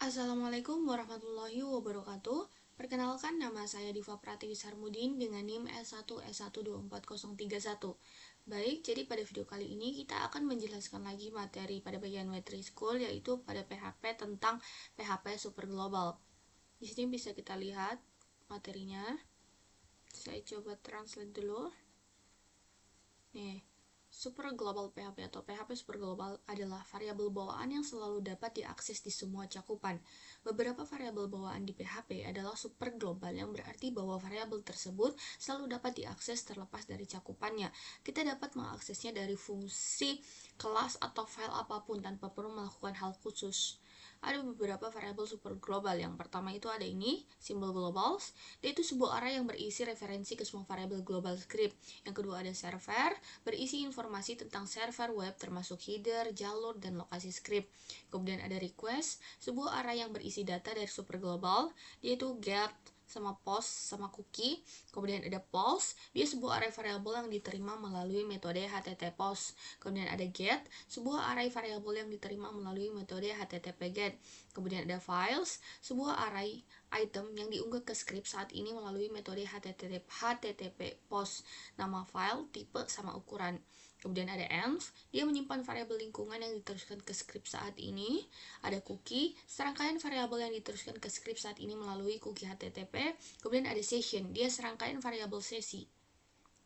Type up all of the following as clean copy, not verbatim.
Assalamualaikum warahmatullahi wabarakatuh. Perkenalkan, nama saya Diva Pratiwi Sarmudin dengan NIM S1S12401. Baik, jadi pada video kali ini kita akan menjelaskan lagi materi pada bagian Matriskul, yaitu pada PHP tentang PHP Super Global. Di sini bisa kita lihat materinya. Saya coba translate dulu. Nih, Super Global PHP atau PHP Super Global adalah variabel bawaan yang selalu dapat diakses di semua cakupan. Beberapa variabel bawaan di PHP adalah super global, yang berarti bahwa variabel tersebut selalu dapat diakses terlepas dari cakupannya. Kita dapat mengaksesnya dari fungsi, kelas, atau file apapun tanpa perlu melakukan hal khusus. Ada beberapa variabel super global. Yang pertama itu ada ini, simbol globals. Dia itu sebuah array yang berisi referensi ke semua variabel global script. Yang kedua ada server, berisi informasi tentang server web termasuk header, jalur, dan lokasi script. Kemudian ada request, sebuah array yang berisi data dari super global, yaitu get, sama post, sama cookie. Kemudian ada post, dia sebuah array variabel yang diterima melalui metode httpost. Kemudian ada get, sebuah array variabel yang diterima melalui metode httpget. Kemudian ada files, sebuah array item yang diunggah ke script saat ini melalui metode http post, nama file, tipe, sama ukuran. Kemudian ada env, dia menyimpan variabel lingkungan yang diteruskan ke script saat ini. Ada cookie, serangkaian variabel yang diteruskan ke script saat ini melalui cookie HTTP. Kemudian ada session, dia serangkaian variabel sesi.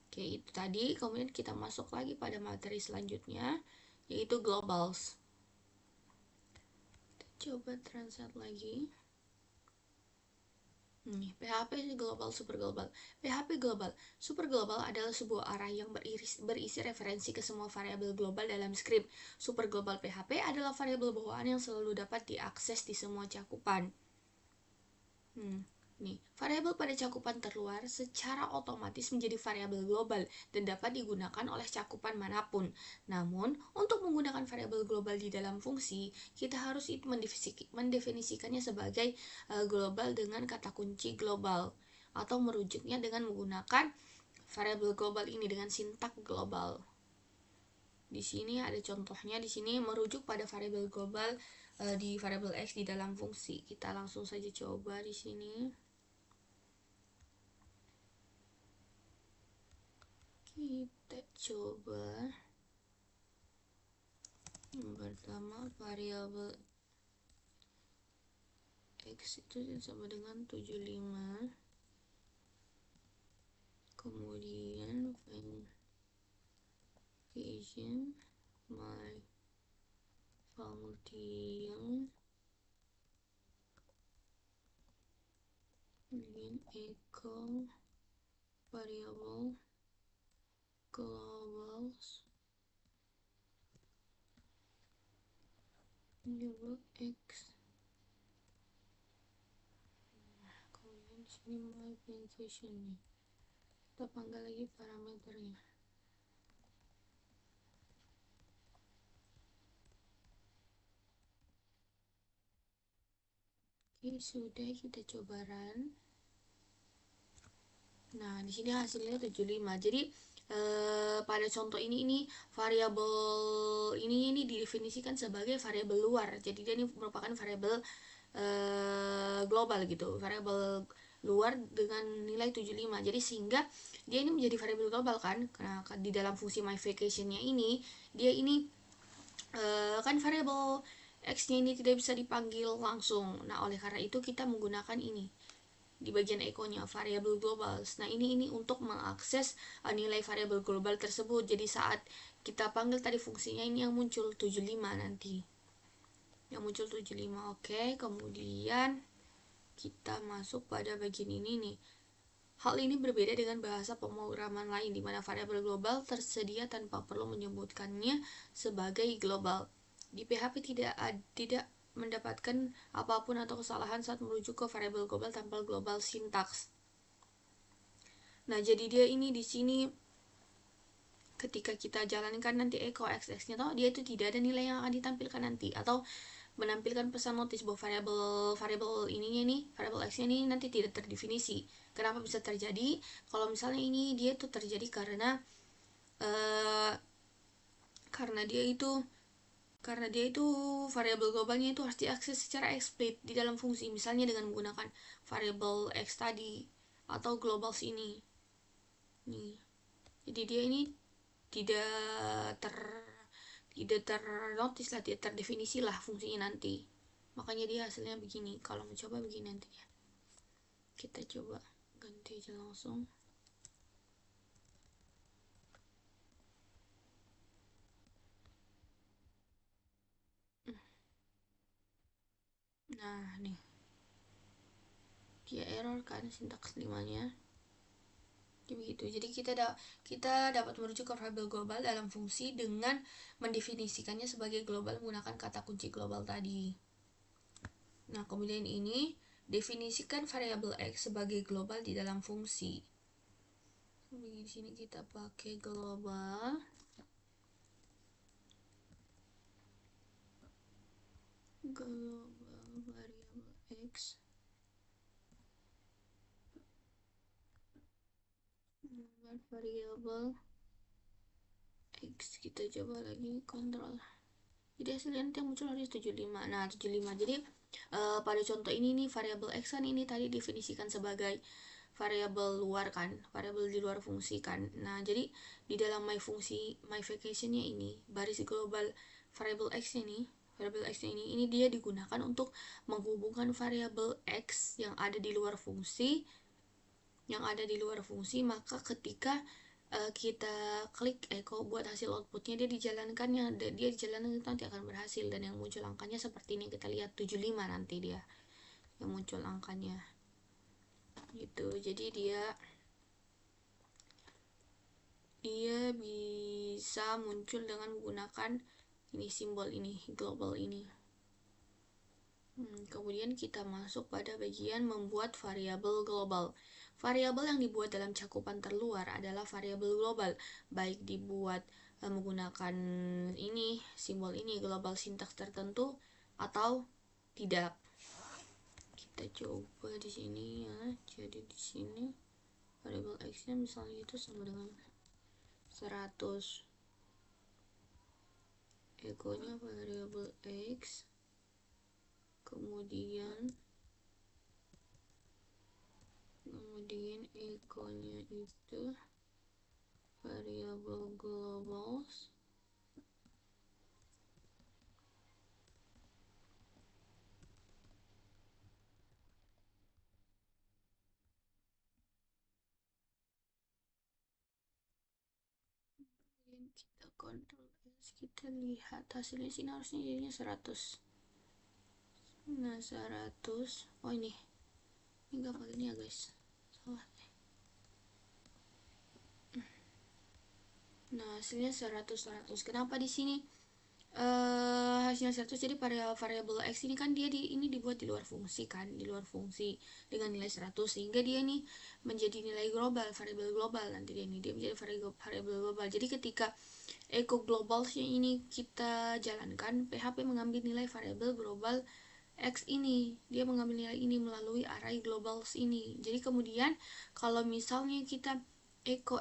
Oke, itu tadi. Kemudian kita masuk lagi pada materi selanjutnya, yaitu globals. Kita coba translate lagi. PHP Global Super Global. PHP Global Super Global adalah sebuah array yang berisi referensi ke semua variabel global dalam script. Super Global PHP adalah variabel bawaan yang selalu dapat diakses di semua cakupan. Variabel pada cakupan terluar secara otomatis menjadi variabel global dan dapat digunakan oleh cakupan manapun. Namun, untuk menggunakan variabel global di dalam fungsi, kita harus mendefinisikannya sebagai global dengan kata kunci global, atau merujuknya dengan menggunakan variabel global ini dengan sintak global. Di sini ada contohnya, di sini merujuk pada variabel global di variabel x di dalam fungsi. Kita langsung saja coba di sini. Kita coba yang pertama, variabel x itu sama dengan 75. Kemudian function my function, kemudian echo variabel globals variabel x. Kemudian sini my function nih, kita panggil lagi parameternya. Oke, sudah, kita coba run. Nah, di sini hasilnya 75. Jadi pada contoh ini variabel ini didefinisikan sebagai variabel luar. Jadi dia ini merupakan variabel global gitu. Variabel luar dengan nilai 75. Jadi sehingga dia ini menjadi variabel global kan. Karena di dalam fungsi myVacation-nya ini, dia ini kan variabel x-nya ini tidak bisa dipanggil langsung. Nah, oleh karena itu kita menggunakan ini di bagian echo-nya, variabel global. Nah, ini untuk mengakses nilai variabel global tersebut. Jadi saat kita panggil tadi fungsinya, ini yang muncul 75 nanti. Yang muncul 75. Oke, kemudian kita masuk pada bagian ini nih. Hal ini berbeda dengan bahasa pemrograman lain di mana variabel global tersedia tanpa perlu menyebutkannya sebagai global. Di PHP tidak mendapatkan apapun atau kesalahan saat merujuk ke variabel global tanpa global syntax. Nah, jadi dia ini di sini ketika kita jalankan nanti echo xx-nya dia itu tidak ada nilai yang akan ditampilkan nanti, atau menampilkan pesan notis bahwa variabel ininya nih, variabel x-nya ini nanti tidak terdefinisi. Kenapa bisa terjadi? Kalau misalnya ini dia itu terjadi karena dia itu karena dia itu variabel globalnya itu harus diakses secara explicit di dalam fungsi, misalnya dengan menggunakan variabel x tadi atau globals ini nih. Jadi dia ini tidak ter tidak ternotis lah, tidak terdefinisi lah fungsinya nanti, makanya dia hasilnya begini. Kalau mencoba begini nanti ya, kita coba ganti aja langsung. Nah nih, dia error kan sintaks 5-nya. Begitu. Jadi kita dapat merujuk ke variabel global dalam fungsi dengan mendefinisikannya sebagai global menggunakan kata kunci global tadi. Nah, kemudian ini definisikan variabel x sebagai global di dalam fungsi. Di sini kita pakai global. Global variabel x. Global variabel x, kita coba lagi kontrol. Jadi hasilnya nanti yang muncul harus 75. Nah, 75. Jadi pada contoh ini nih, variabel x kan ini tadi definisikan sebagai variabel luar kan, variabel di luar fungsi kan. Nah, jadi di dalam my fungsi, my vacationnya ini, baris global variabel x ini, variabel x ini dia digunakan untuk menghubungkan variabel x yang ada di luar fungsi, maka ketika kita klik echo buat hasil outputnya, dia dijalankannya, nanti akan berhasil, dan yang muncul angkanya seperti ini, kita lihat 75 nanti dia yang muncul angkanya gitu. Jadi dia bisa muncul dengan menggunakan ini, simbol ini, global ini. Kemudian kita masuk pada bagian membuat variabel global. Variabel yang dibuat dalam cakupan terluar adalah variabel global, baik dibuat menggunakan ini, simbol ini, global sintaks tertentu, atau tidak. Kita coba di sini ya. Jadi di sini variabel x-nya misalnya itu sama dengan 100. Egonya variabel x, kemudian egonya itu variabel globals, kemudian kita kontrol S, kita lihat hasilnya sini harusnya jadinya 100. Nah 100, oh ini enggak pakai ini ya guys, salah. Nah hasilnya 100. Kenapa di sini hasilnya 100? Jadi pada variabel x ini kan dia ini dibuat di luar fungsi kan, dengan nilai 100, sehingga dia nih menjadi nilai global, variabel global. Nanti dia menjadi variabel global. Jadi ketika echo globalsnya ini kita jalankan, PHP mengambil nilai variabel global x ini, dia mengambil nilai ini melalui array globals ini. Jadi kemudian kalau misalnya kita echo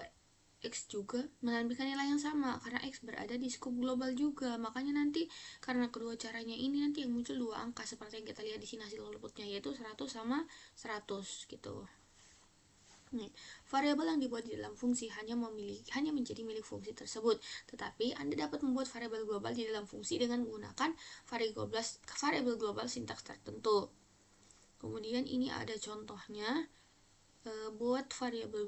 x juga menampilkan nilai yang sama, karena x berada di scope global juga. Makanya nanti karena kedua caranya ini nanti yang muncul dua angka seperti yang kita lihat di sini hasil outputnya, yaitu 100 sama 100 gitu. Nih, variabel yang dibuat di dalam fungsi hanya menjadi milik fungsi tersebut. Tetapi Anda dapat membuat variabel global di dalam fungsi dengan menggunakan variabel global sintaks tertentu. Kemudian ini ada contohnya. Buat variabel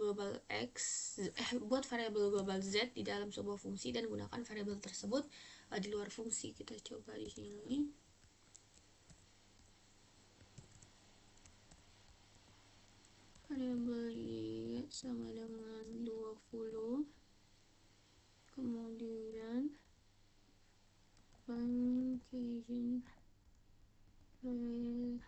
global z di dalam sebuah fungsi dan gunakan variabel tersebut di luar fungsi. Kita coba di sini. Variabel y sama dengan 20. Kemudian function threshold,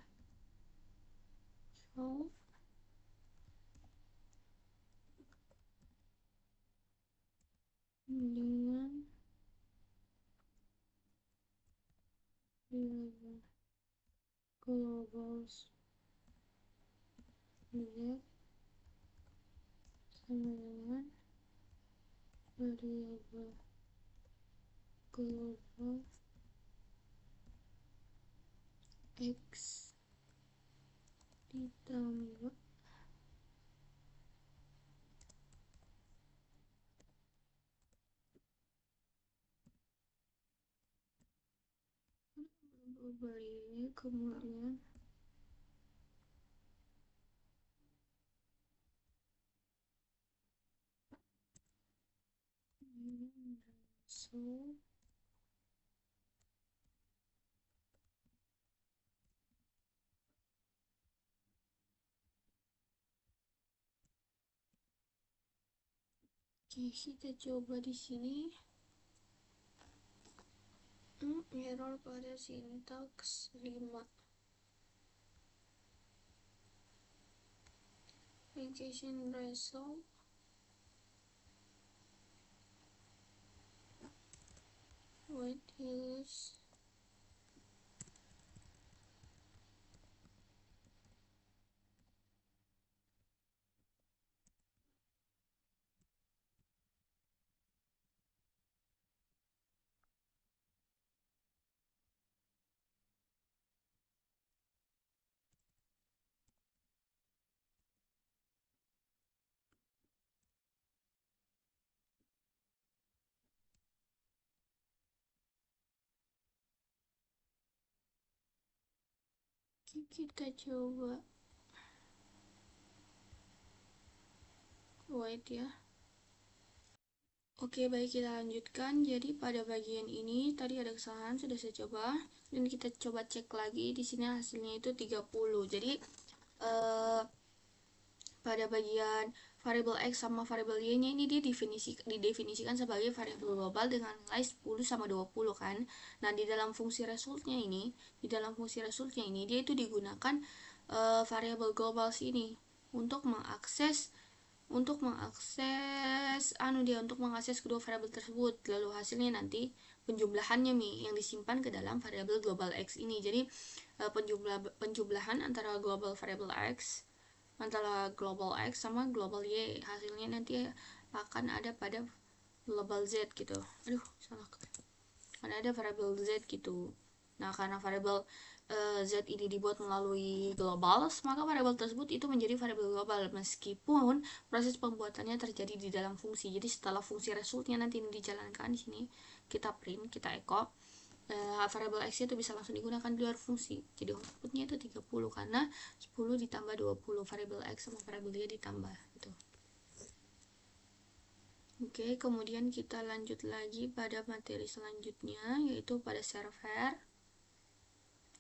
kemudian globals z sama dengan variabel global X ditambah global ini, kemudian so oke, kita coba di sini. Error pada sintaks 5. Linkation result what is kita coba wait ya. Oke, baik, kita lanjutkan. Jadi pada bagian ini tadi ada kesalahan, sudah saya coba dan kita coba cek lagi. Di sini hasilnya itu 30. Jadi pada bagian variabel X sama variabel Y-nya ini dia didefinisikan sebagai variabel global dengan nilai 10 sama 20 kan. Nah, di dalam fungsi resultnya ini, dia itu digunakan variabel global sini untuk mengakses kedua variabel tersebut. Lalu hasilnya nanti penjumlahannya yang disimpan ke dalam variabel global X ini. Jadi penjumlahan antara global variabel X sama global Y, hasilnya nanti akan ada pada global Z gitu. Ada variabel Z gitu. Nah, karena variabel Z ini dibuat melalui global, maka variabel tersebut itu menjadi variabel global meskipun proses pembuatannya terjadi di dalam fungsi. Jadi setelah fungsi resultnya nanti ini dijalankan, di sini kita print, kita echo, variabel X itu bisa langsung digunakan di luar fungsi. Jadi outputnya itu 30 karena 10 ditambah 20, variabel X sama variabel Y ditambah gitu. Oke, kemudian kita lanjut lagi pada materi selanjutnya, yaitu pada server.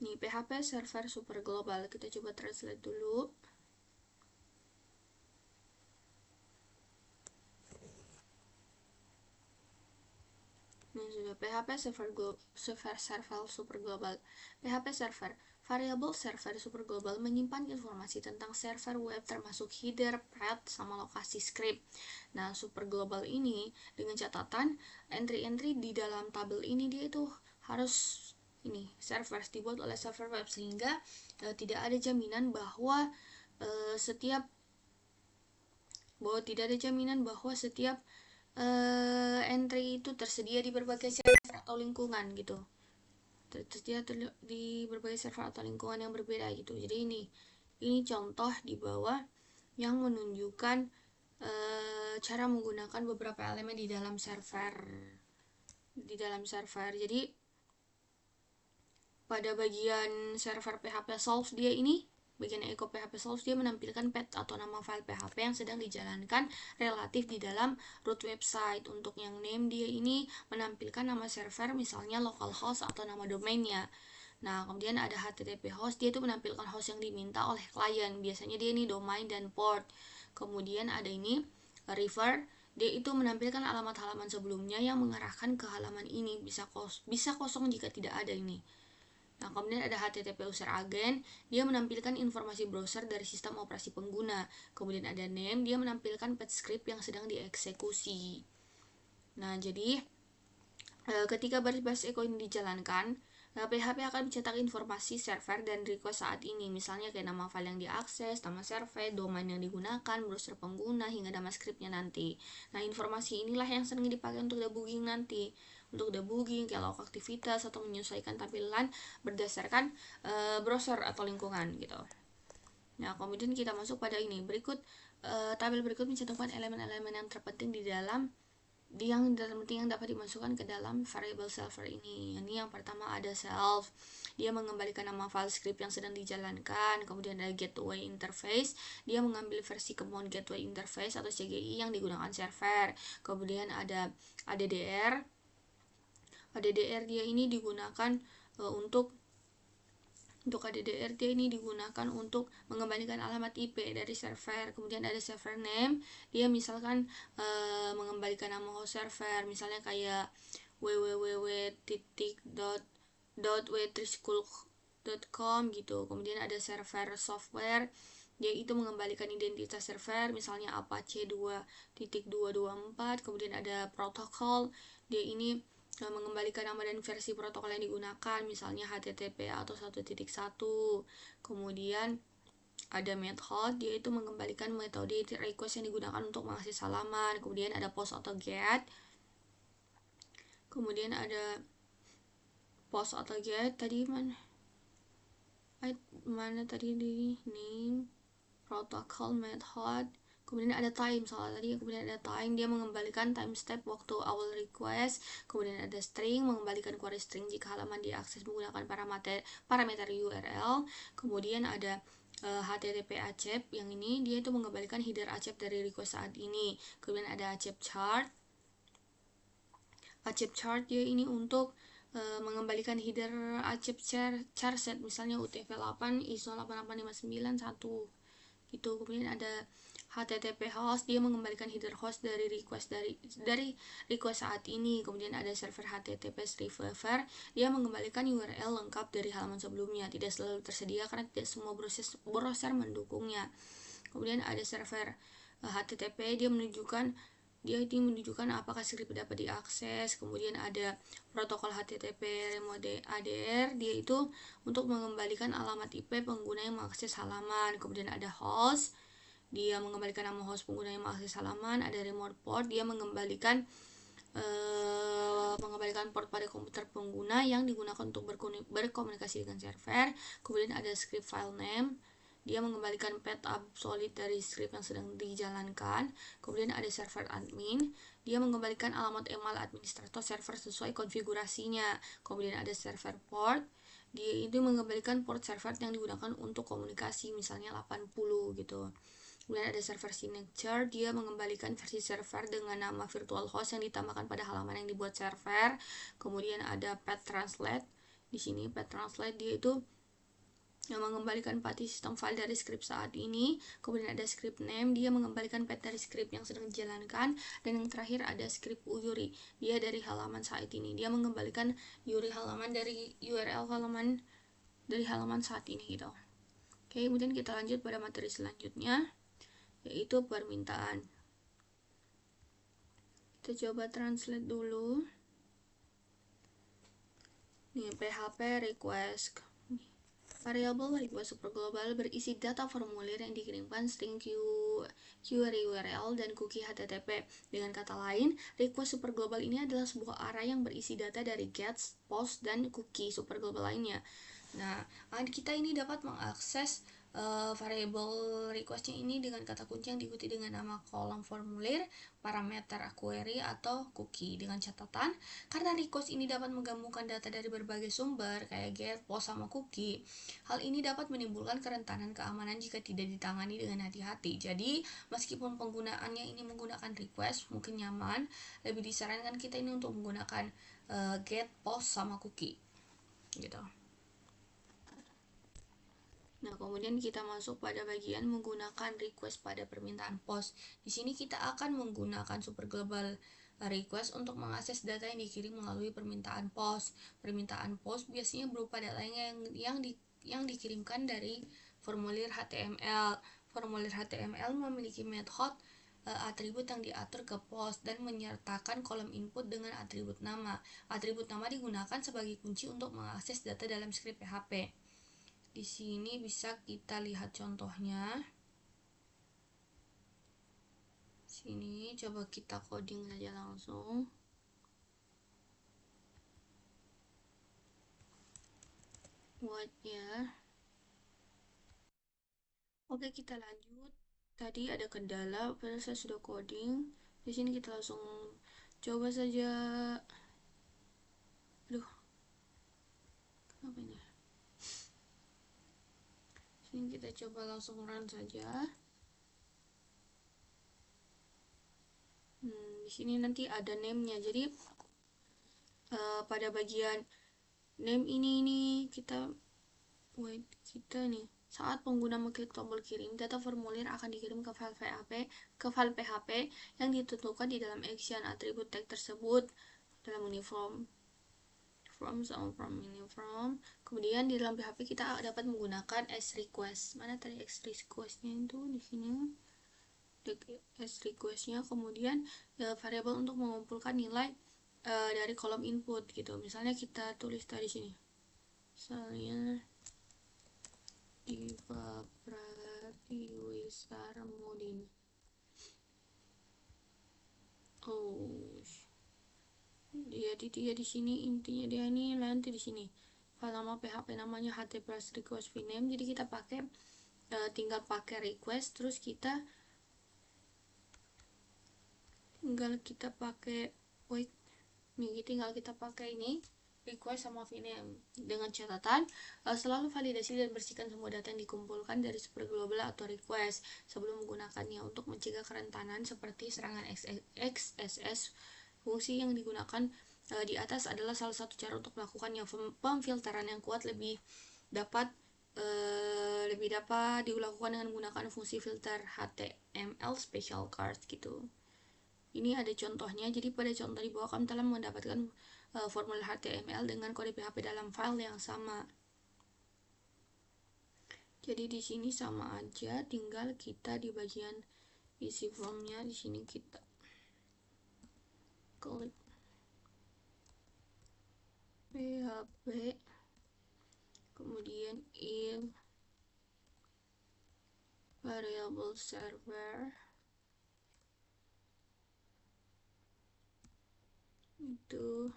Nih, PHP server super global. Kita coba translate dulu. Ini sudah PHP server super global. PHP server, variabel server super global menyimpan informasi tentang server web termasuk header, path, sama lokasi script. Nah, super global ini dengan catatan entry-entry di dalam tabel ini dia itu harus server dibuat oleh server web sehingga tidak ada jaminan bahwa setiap entry itu tersedia di berbagai server atau lingkungan gitu. Tersedia di berbagai server atau lingkungan yang berbeda gitu. Jadi ini contoh di bawah yang menunjukkan cara menggunakan beberapa elemen di dalam server. Jadi pada bagian server PHP solve dia ini, bagian echo PHP solve dia menampilkan path atau nama file PHP yang sedang dijalankan relatif di dalam root website. Untuk yang name dia ini menampilkan nama server, misalnya localhost atau nama domainnya. Nah, kemudian ada HTTP host, dia itu menampilkan host yang diminta oleh klien. Biasanya dia ini domain dan port. Kemudian ada ini refer, dia itu menampilkan alamat halaman sebelumnya yang mengarahkan ke halaman ini. Bisa kosong jika tidak ada ini. Nah, kemudian ada HTTP user agent, dia menampilkan informasi browser dari sistem operasi pengguna. Kemudian ada name, dia menampilkan pet script yang sedang dieksekusi. Nah, jadi ketika baris-baris echo ini dijalankan, PHP akan mencetak informasi server dan request saat ini, misalnya kayak nama file yang diakses, nama server, domain yang digunakan, browser pengguna, hingga nama scriptnya nanti. Nah, informasi inilah yang sering dipakai untuk debugging nanti, untuk debugging, kayak log aktivitas atau menyesuaikan tampilan berdasarkan browser atau lingkungan gitu. Nah, kemudian kita masuk pada ini. Tabel berikut mencantumkan elemen-elemen yang terpenting yang dapat dimasukkan ke dalam variable server ini. Ini yang pertama ada self, dia mengembalikan nama file script yang sedang dijalankan. Kemudian ada gateway interface, dia mengambil versi command gateway interface atau CGI yang digunakan server. Kemudian ada ADDR, dia ini digunakan untuk ADDR dia ini digunakan untuk mengembalikan alamat IP dari server. Kemudian ada server name, dia misalkan mengembalikan nama host server, misalnya kayak www.wetrischool.com gitu. Kemudian ada server software, dia itu mengembalikan identitas server, misalnya Apache 2.224. Kemudian ada protokol, dia ini mengembalikan nama dan versi protokol yang digunakan, misalnya HTTP atau 1.1. Kemudian ada method, dia itu mengembalikan metode request yang digunakan untuk mengakses halaman. Kemudian ada post atau get. Kemudian ada post atau get tadi mana tadi di name, protocol, method. Kemudian ada time, kemudian ada time, dia mengembalikan timestamp waktu awal request. Kemudian ada string, mengembalikan query string jika halaman diakses menggunakan parameter URL. Kemudian ada HTTP accept, yang ini dia itu mengembalikan header accept dari request saat ini. Kemudian ada accept chart. Accept chart dia ini untuk mengembalikan header accept char set, misalnya UTF-8 ISO 88591 gitu. Kemudian ada HTTP host, dia mengembalikan header host dari request saat ini. Kemudian ada server HTTP reserver, dia mengembalikan URL lengkap dari halaman sebelumnya, tidak selalu tersedia karena tidak semua browser mendukungnya. Kemudian ada server HTTP, dia menunjukkan apakah script dapat diakses. Kemudian ada protokol HTTP remote ADR, dia itu untuk mengembalikan alamat IP pengguna yang mengakses halaman. Kemudian ada host, dia mengembalikan nama host pengguna yang mengakses halaman. Ada remote port, dia mengembalikan port pada komputer pengguna yang digunakan untuk berkomunikasi dengan server. Kemudian ada script file name, dia mengembalikan path absolute dari script yang sedang dijalankan. Kemudian ada server admin, dia mengembalikan alamat email administrator server sesuai konfigurasinya. Kemudian ada server port, dia itu mengembalikan port server yang digunakan untuk komunikasi, misalnya 80 gitu. Kemudian ada server signature, dia mengembalikan versi server dengan nama virtual host yang ditambahkan pada halaman yang dibuat server. Kemudian ada path translate, di sini path translate dia itu yang mengembalikan path sistem file dari script saat ini. Kemudian ada script name, dia mengembalikan path dari script yang sedang dijalankan. Dan yang terakhir ada script URI, dia dari halaman saat ini, dia mengembalikan URI halaman dari URL halaman dari halaman saat ini gitu. Oke, kemudian kita lanjut pada materi selanjutnya, yaitu permintaan. Kita coba translate dulu. Nih, PHP request. Variabel request superglobal berisi data formulir yang dikirimkan string query URL dan cookie HTTP. Dengan kata lain, request superglobal ini adalah sebuah array yang berisi data dari get, post, dan cookie superglobal lainnya. Nah, kita ini dapat mengakses variable requestnya ini dengan kata kunci yang diikuti dengan nama kolom formulir, parameter query, atau cookie. Dengan catatan, karena request ini dapat menggabungkan data dari berbagai sumber kayak get, post, sama cookie, hal ini dapat menimbulkan kerentanan keamanan jika tidak ditangani dengan hati-hati. Jadi, meskipun penggunaannya ini menggunakan request mungkin nyaman, lebih disarankan kita ini untuk menggunakan get, post, sama cookie gitu. Nah, kemudian kita masuk pada bagian menggunakan request pada permintaan post. Di sini kita akan menggunakan superglobal request untuk mengakses data yang dikirim melalui permintaan post. Permintaan post biasanya berupa data yang dikirimkan dari formulir HTML. Formulir HTML memiliki method atribut yang diatur ke post dan menyertakan kolom input dengan atribut nama. Atribut nama digunakan sebagai kunci untuk mengakses data dalam script PHP. Di sini bisa kita lihat contohnya. Sini coba kita coding saja langsung. void-nya. Oke, kita lanjut. Tadi ada kendala, padahal saya sudah coding. Di sini kita langsung coba saja. Aduh, kenapa ini? Sini kita coba langsung run saja. Di sini nanti ada name-nya. Jadi pada bagian name ini kita wait kita nih saat pengguna mengklik tombol kirim, data formulir akan dikirim ke file PHP yang ditentukan di dalam action atribut tag tersebut dalam uniform sama from uniform. Kemudian di dalam PHP kita dapat menggunakan as request. Mana tadi as requestnya itu di sini as requestnya. Kemudian variabel untuk mengumpulkan nilai dari kolom input gitu. Misalnya kita tulis tadi sini. Misalnya Diva Pratiwisarmudin. Oh, jadi dia di sini intinya dia ini nanti di sini. File nama PHP namanya ht plus request vname. Jadi kita pakai tinggal pakai request, terus kita pakai wait nih tinggal kita pakai ini request sama vname dengan catatan selalu validasi dan bersihkan semua data yang dikumpulkan dari super global atau request sebelum menggunakannya untuk mencegah kerentanan seperti serangan XSS. Fungsi yang digunakan di atas adalah salah satu cara untuk melakukan pemfilteran yang kuat dapat dilakukan dengan menggunakan fungsi filter HTML special card gitu. Ini ada contohnya. Jadi pada contoh di bawah kami telah mendapatkan formulir HTML dengan kode PHP dalam file yang sama. Jadi di sini sama aja, tinggal kita di bagian isi formnya di sini kita klik PHP, kemudian if variable server itu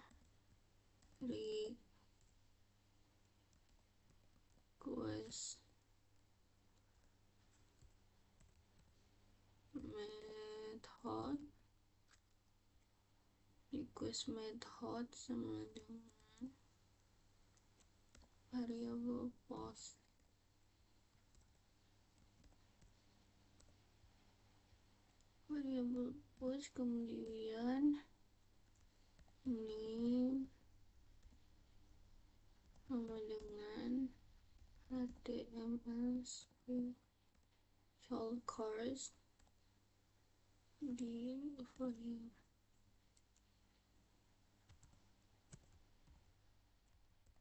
request method sama dengan variable post. Variable post kemudian ini sama dengan HTML special cars di variable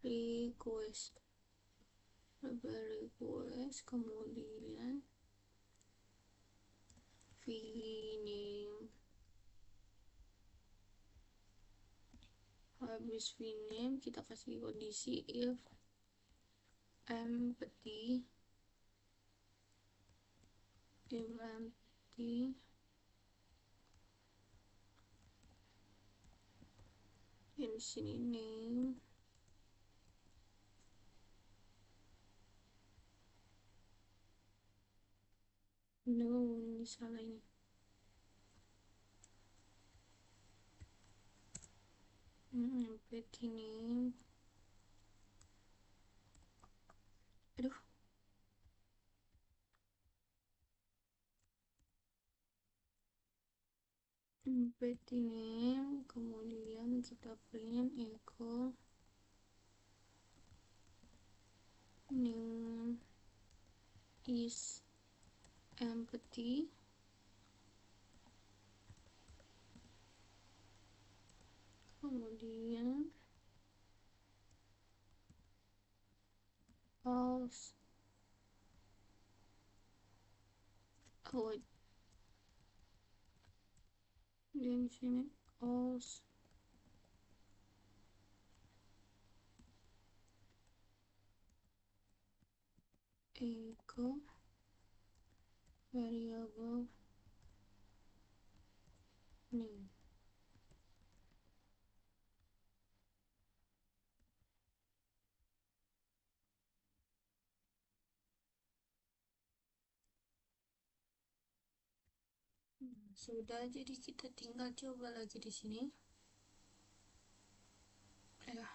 request kemudian vname. Habis vname kita kasih kondisi if empty di sini name ini salah ini. Empty name. Aduh. Empty name, kemudian kita print echo name is empty, kemudian false void. Dan sini false echo variable name. Sudah, jadi kita tinggal coba lagi di sini. Ya,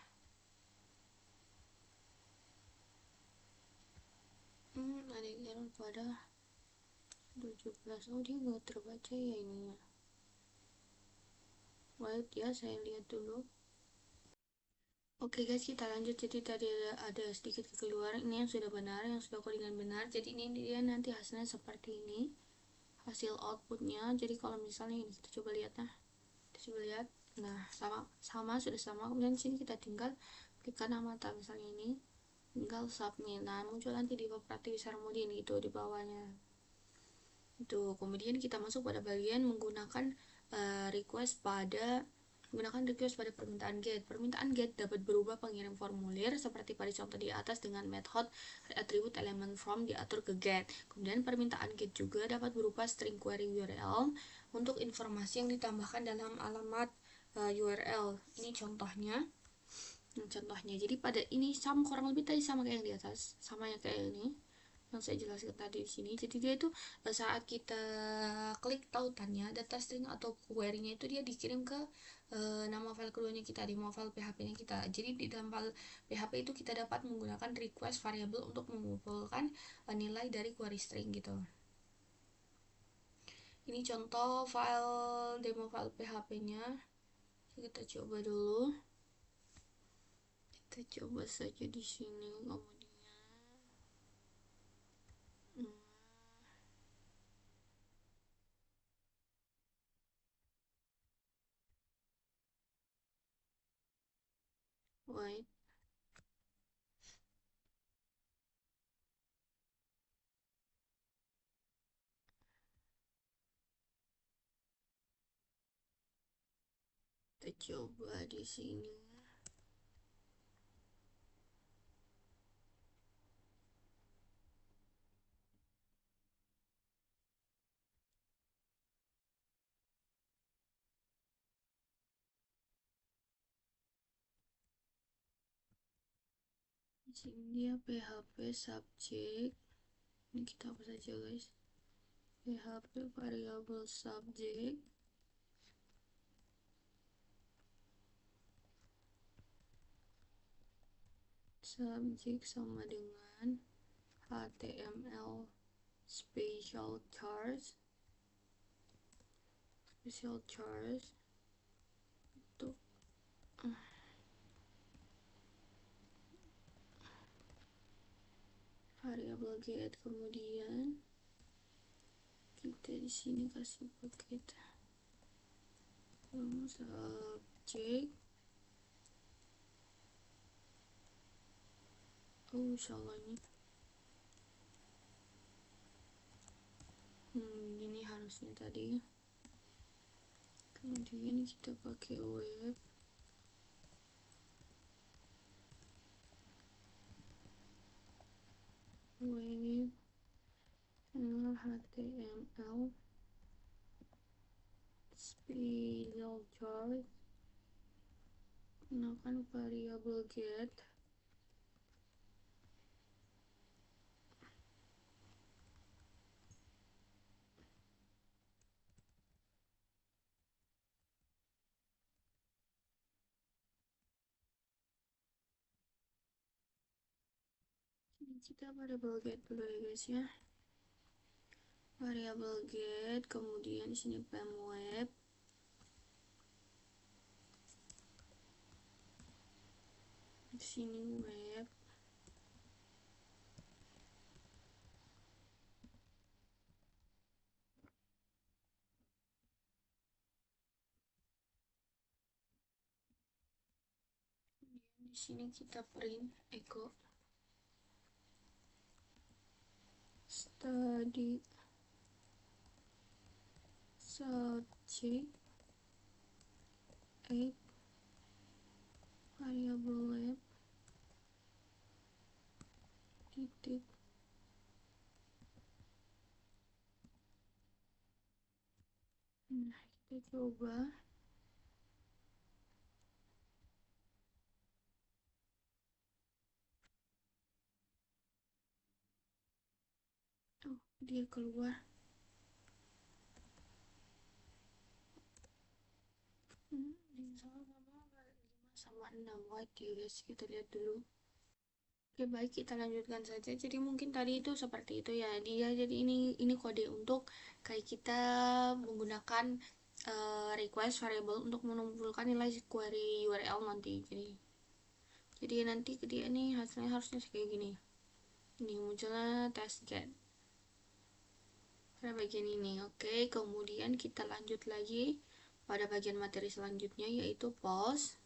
ada yang pada 17. Oh, dia nggak terbaca ya ininya. Wait ya, saya lihat dulu. Oke guys, kita lanjut. Jadi tadi ada sedikit kekeliruan. Ini yang sudah benar, yang sudah codingan benar. Jadi ini dia nanti hasilnya seperti ini. Hasil outputnya. Jadi kalau misalnya ini kita coba lihat, nah, kita coba lihat. Nah, sama sudah sama. Kemudian sini kita tinggal klik kanan mata misalnya ini, tinggal submit. Nah, muncul nanti di properti Sarmudin itu di bawahnya. Itu kemudian kita masuk pada bagian menggunakan request pada permintaan get. Permintaan get dapat berubah pengirim formulir seperti pada contoh di atas dengan method atribut element from diatur ke get. Kemudian permintaan get juga dapat berupa string query URL untuk informasi yang ditambahkan dalam alamat URL. Ini contohnya. Jadi pada ini sama, kurang lebih tadi sama kayak yang di atas, sama yang kayak ini yang saya jelaskan tadi di sini. Jadi dia itu saat kita klik tautannya, data string atau query-nya itu dia dikirim ke nama file keduanya kita, di mau file PHP-nya kita. Jadi di dalam file PHP itu kita dapat menggunakan request variable untuk mengumpulkan nilai dari query string gitu. Ini contoh file demo file PHP-nya. Kita coba dulu. Kita coba saja di sini kemudian. Hmm, wait. Kita coba di sini. Di sini dia PHP subject. Ini kita apa saja guys? PHP variable subject. Subject sama dengan HTML special charge. Untuk variable get. Kemudian kita di sini kasih paket subject. Oh, salah ini. Ini harusnya tadi. Kemudian kita pakai web. HTML special charge, gunakan variable get. Ini kita variable get dulu ya guys ya. Variable get, kemudian di sini web. Di sini web. Di sini kita print echo study subject add variable web titik. Nah, kita coba. Oh, dia keluar. sama-sama 5/6 what guys, kita lihat dulu. Oke, baik, kita lanjutkan saja. Jadi mungkin tadi itu seperti itu ya dia. Jadi ini kode untuk kayak kita menggunakan request variable untuk mengumpulkan nilai query URL nanti. Jadi nanti dia nih hasilnya harusnya kayak gini. Ini munculnya test get pada bagian ini. Oke, kemudian kita lanjut lagi pada bagian materi selanjutnya yaitu post.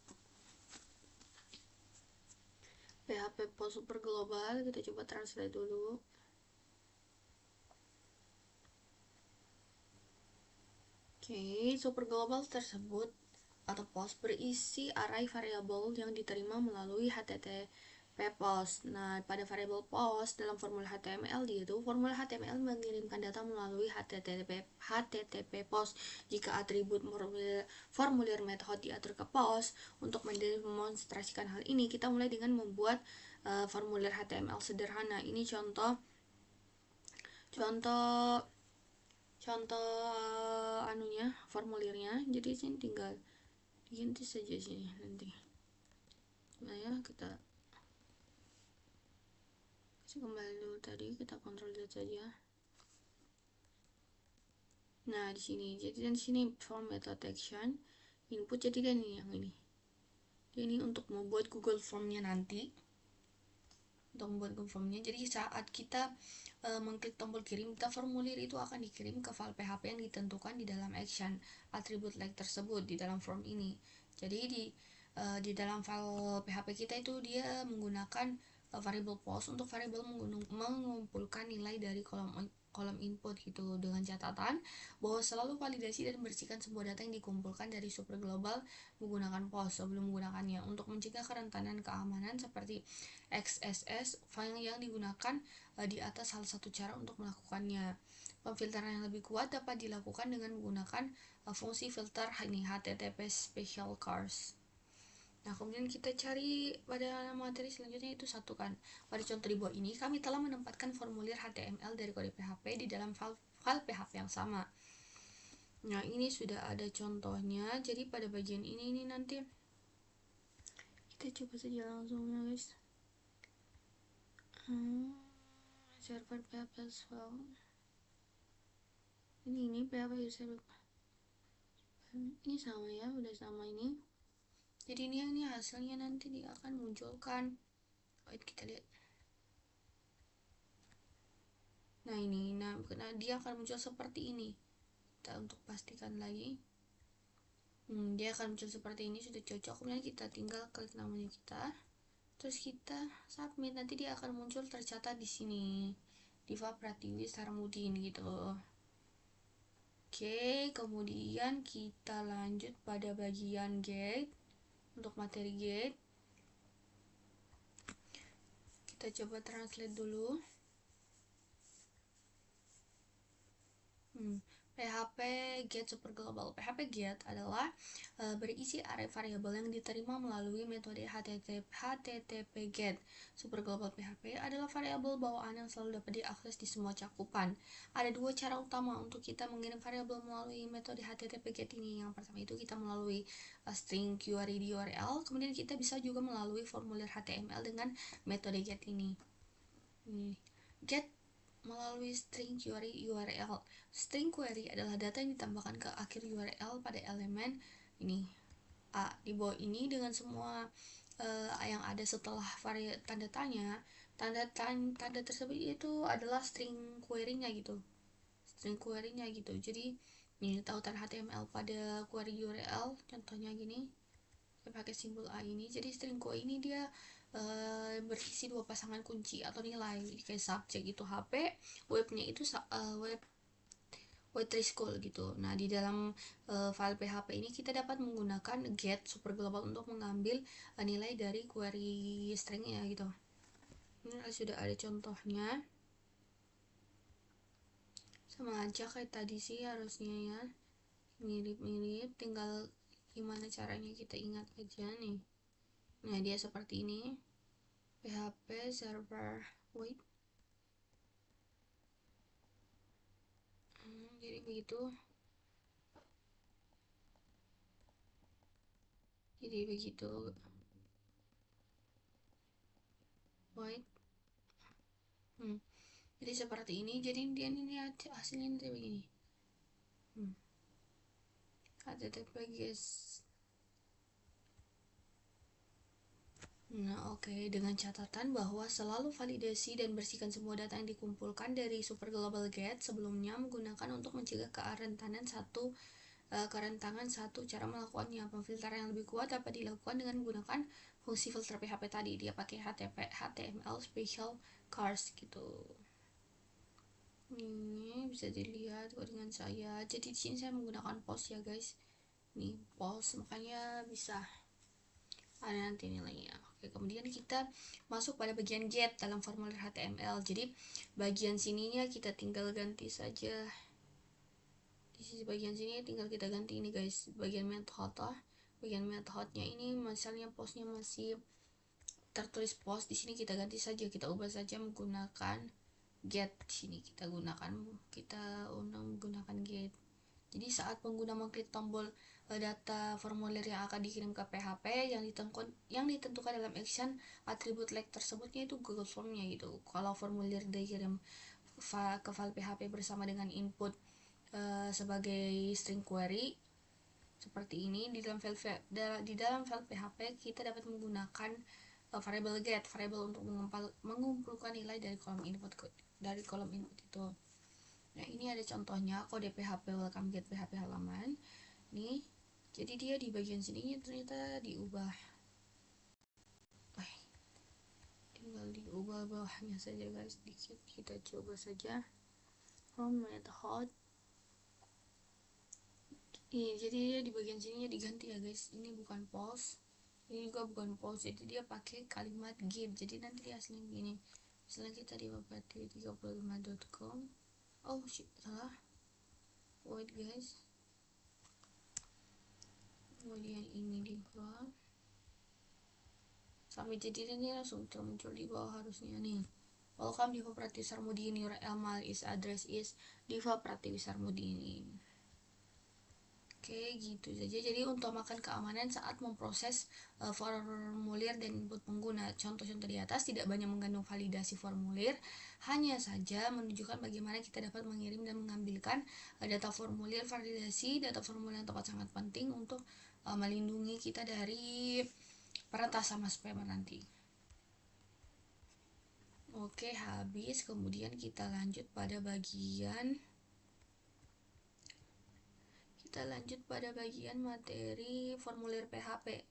PHP post super global, kita coba translate dulu. Oke, super global tersebut atau post berisi array variabel yang diterima melalui HTTP post. Nah, pada variabel post dalam formula HTML itu formula HTML mengirimkan data melalui HTTP post. Jika atribut formulir method diatur ke post, untuk mendemonstrasikan hal ini kita mulai dengan membuat formulir HTML sederhana. Ini contoh anunya formulirnya. Jadi sini tinggal diganti saja sini nanti. Nah ya, kita kembali dulu tadi, kita kontrol saja. Nah di sini, jadi di sini form method action input, jadi dan ini yang ini. Ini untuk membuat Google Formnya nanti. Untuk membuat Google Formnya, jadi saat kita mengklik tombol kirim, kita formulir itu akan dikirim ke file PHP yang ditentukan di dalam action attribute like tersebut di dalam form ini. Jadi di dalam file PHP kita itu dia menggunakan variable post untuk variable mengumpulkan nilai dari kolom input gitu, dengan catatan bahwa selalu validasi dan bersihkan sebuah data yang dikumpulkan dari super global menggunakan post sebelum menggunakannya untuk mencegah kerentanan keamanan seperti XSS file yang digunakan di atas salah satu cara untuk melakukannya. Pemfilteran yang lebih kuat dapat dilakukan dengan menggunakan fungsi filter ini HTTP special cars. Nah, kemudian kita cari pada materi selanjutnya itu satu kan. Pada contoh di bawah ini kami telah menempatkan formulir HTML dari kode PHP di dalam file PHP yang sama. Nah, ini sudah ada contohnya. Jadi pada bagian ini nanti kita coba saja langsung ya guys. Server PHP file. Ini PHP user. Ini sama ya, udah sama ini. Jadi ini hasilnya nanti dia akan munculkan. Wait, kita lihat. Nah ini, nah dia akan muncul seperti ini. Kita untuk pastikan lagi. Dia akan muncul seperti ini, sudah cocok. Kemudian kita tinggal klik namanya kita, terus kita submit. Nanti dia akan muncul tercatat di sini, Diva Pratiwi Sarmudin gitu. Oke, kemudian kita lanjut pada bagian get. Untuk materi get, kita coba translate dulu. PHP get super global. PHP get adalah berisi array variabel yang diterima melalui metode HTTP get. Super global PHP adalah variabel bawaan yang selalu dapat diakses di semua cakupan. Ada dua cara utama untuk kita mengirim variabel melalui metode HTTP get ini. Yang pertama itu kita melalui string query di URL, kemudian kita bisa juga melalui formulir HTML dengan metode get ini. Get melalui string query URL. String query adalah data yang ditambahkan ke akhir URL pada elemen ini A di bawah ini dengan semua yang ada setelah tanda tanya. Tanda tersebut itu adalah string query-nya gitu. Jadi ini tautan HTML pada query URL, contohnya gini. Saya pakai simbol A ini. Jadi string query ini dia berisi dua pasangan kunci atau nilai, kayak subjek itu HP, webnya itu web3 school gitu. Nah di dalam file PHP ini kita dapat menggunakan get super global untuk mengambil nilai dari query stringnya gitu. Ini sudah ada contohnya, sama aja kayak tadi sih harusnya ya, mirip-mirip, tinggal gimana caranya kita ingat aja nih. Nah dia seperti ini, PHP server wait. Jadi begitu. Jadi begitu. Wait. Jadi seperti ini. Jadi dia ini hasilnya nanti begini. HTTP guys. Nah, oke. Dengan catatan bahwa selalu validasi dan bersihkan semua data yang dikumpulkan dari Super Global Get sebelumnya menggunakan untuk mencegah kerentanan satu cara melakukannya. Pemfilteran yang lebih kuat dapat dilakukan dengan menggunakan fungsi filter PHP tadi. Dia pakai HTML special cars gitu. Ini bisa dilihat dengan saya. Jadi di sini saya menggunakan post ya guys. Nih post, makanya bisa ada nanti nilainya. Oke, kemudian kita masuk pada bagian get dalam formulir HTML. Jadi bagian sininya kita tinggal ganti saja. Di sisi bagian sini tinggal kita ganti ini guys, bagian method. Bagian methodnya ini misalnya postnya masih tertulis post, di sini kita ganti saja, kita ubah saja menggunakan get. Di sini kita menggunakan get. Jadi saat pengguna mengklik tombol data formulir yang akan dikirim ke PHP yang ditentukan dalam action atribut like tersebutnya itu Google Formnya gitu. Kalau formulir dikirim ke file PHP bersama dengan input sebagai string query seperti ini, di dalam file PHP kita dapat menggunakan variable get, variable untuk mengumpulkan nilai dari kolom input itu. Nah, ini ada contohnya kode PHP welcome get PHP halaman. Nih, jadi dia di bagian sininya ternyata diubah. Tinggal diubah bawahnya saja guys, dikit. Kita coba saja from method. Ini jadi dia di bagian sininya diganti ya guys. Ini bukan post, ini juga bukan post, jadi dia pakai kalimat get. Jadi nanti dia hasilnya begini. Misalnya kita di webpati35.com. Oh shit, salah. Wait guys, kemudian ini di bawah sampai jadi ini langsung muncul di bawah harusnya nih. Welcome Diva Pratiwi Sarmudin, your email address is Diva Pratiwi Sarmudin. Oke, gitu saja. Jadi untuk makan keamanan saat memproses formulir dan input pengguna, contoh-contoh di atas tidak banyak mengandung validasi formulir, hanya saja menunjukkan bagaimana kita dapat mengirim dan mengambilkan data formulir. Validasi data formulir yang tepat sangat penting untuk melindungi kita dari peretasan sama spammer nanti. Oke, habis. Kemudian kita lanjut pada bagian materi formulir PHP.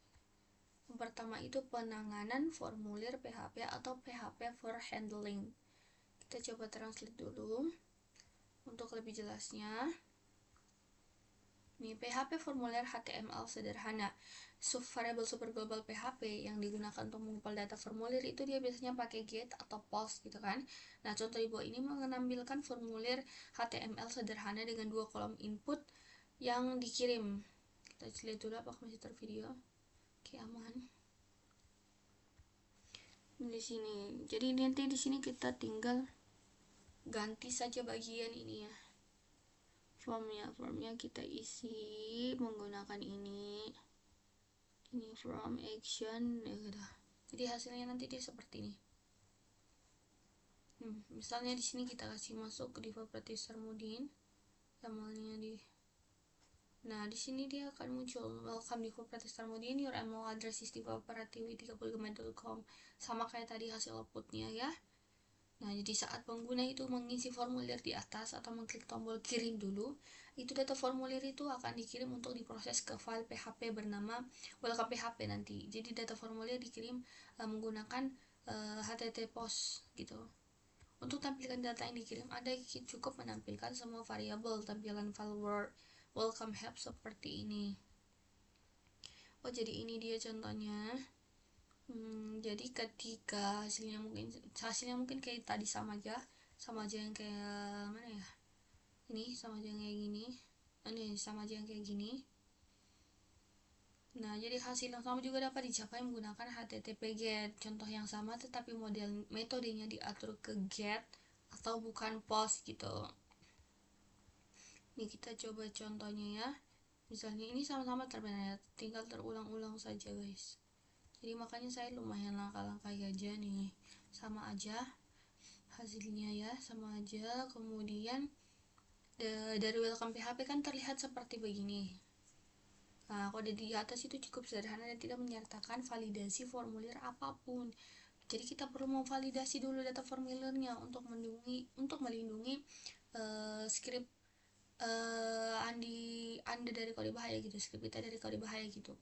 Yang pertama itu penanganan formulir PHP atau PHP for handling. Kita coba translate dulu untuk lebih jelasnya. Nih, PHP formulir HTML sederhana. Variable super global PHP yang digunakan untuk mengumpul data formulir itu dia biasanya pakai get atau post gitu kan. Nah, contoh di bawah ini menampilkan formulir HTML sederhana dengan 2 kolom input yang dikirim. Kita lihat dulu apakah masih tervideo. Oke, aman. Di sini. Jadi nanti di sini kita tinggal ganti saja bagian ini ya. Formnya kita isi menggunakan ini from action ya udah. Jadi hasilnya nanti dia seperti ini. Misalnya di sini kita kasih masuk ke Diva Pratiwi Sarmudin, emailnya di. Nah, di sini dia akan muncul welcome Diva Pratiwi Sarmudin, your email address is divapratiwi35.com, sama kayak tadi hasil outputnya ya. Nah, jadi saat pengguna itu mengisi formulir di atas atau mengklik tombol kirim dulu, itu data formulir itu akan dikirim untuk diproses ke file PHP bernama welcome PHP nanti. Jadi data formulir dikirim menggunakan HTTP post gitu. Untuk tampilan data yang dikirim, Anda cukup menampilkan semua variabel tampilan file Word welcome help seperti ini. Oh, jadi ini dia contohnya. Jadi ketika hasilnya mungkin kayak tadi sama aja yang kayak mana ya, ini sama aja yang kayak gini, ini sama aja yang kayak gini. Nah, jadi hasil yang sama juga dapat dicapai menggunakan HTTP GET, contoh yang sama tetapi metodenya diatur ke GET atau bukan POST gitu. Ini kita coba contohnya ya. Misalnya ini sama-sama terbentuk, tinggal terulang-ulang saja guys. Jadi makanya saya lumayan langkah-langkah aja nih, sama aja hasilnya ya, sama aja. Kemudian dari welcome PHP kan terlihat seperti begini. Nah, kode di atas itu cukup sederhana dan tidak menyertakan validasi formulir apapun. Jadi kita perlu memvalidasi dulu data formulirnya untuk melindungi script Anda dari kode bahaya gitu, script kita dari kode bahaya gitu.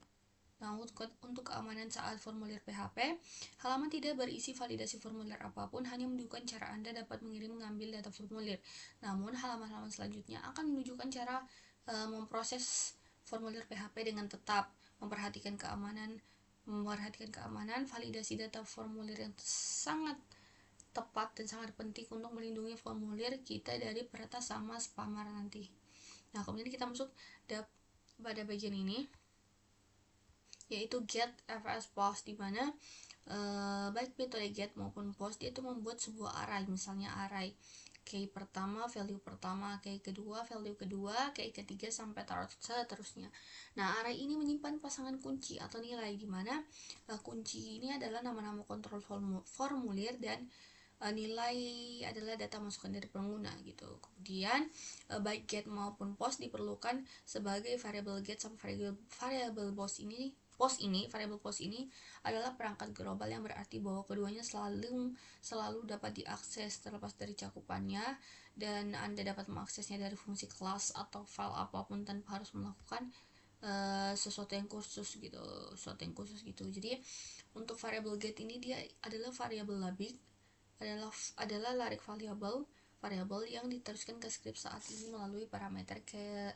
Nah, untuk keamanan saat formulir PHP, halaman tidak berisi validasi formulir apapun, hanya menunjukkan cara Anda dapat mengambil data formulir. Namun, halaman-halaman selanjutnya akan menunjukkan cara memproses formulir PHP dengan tetap memperhatikan keamanan validasi data formulir yang sangat tepat dan sangat penting untuk melindungi formulir kita dari peretas sama spammer nanti. Nah, kemudian kita masuk pada bagian ini, yaitu get FS post, di mana baik metode get maupun post dia itu membuat sebuah array, misalnya array key pertama, value pertama, key kedua, value kedua, key ketiga, sampai seterusnya. Nah, array ini menyimpan pasangan kunci atau nilai, di mana kunci ini adalah nama-nama kontrol formulir dan nilai adalah data masukan dari pengguna gitu. Kemudian baik get maupun post diperlukan sebagai variable get sama variable variable post ini adalah perangkat global yang berarti bahwa keduanya selalu dapat diakses terlepas dari cakupannya, dan Anda dapat mengaksesnya dari fungsi kelas atau file apapun tanpa harus melakukan sesuatu yang khusus gitu. Jadi untuk variable get ini dia adalah variabel labik, adalah larik variabel yang diteruskan ke script saat ini melalui parameter ke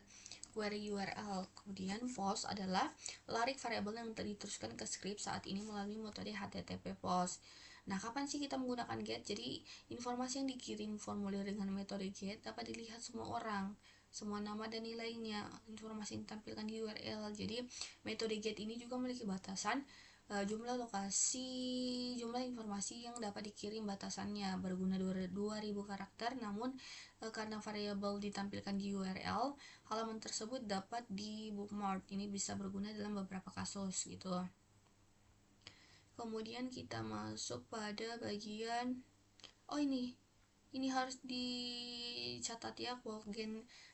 query URL. Kemudian post adalah larik variabel yang diteruskan ke script saat ini melalui metode HTTP post. Nah, kapan sih kita menggunakan get? Jadi informasi yang dikirim formulir dengan metode get dapat dilihat semua orang, semua nama dan nilainya, informasi yang ditampilkan di URL. Jadi metode get ini juga memiliki batasan jumlah informasi yang dapat dikirim, batasannya berguna 2000 karakter. Namun karena variabel ditampilkan di URL, halaman tersebut dapat di bookmark. Ini bisa berguna dalam beberapa kasus gitu. Kemudian kita masuk pada bagian ini harus dicatat ya, bahwa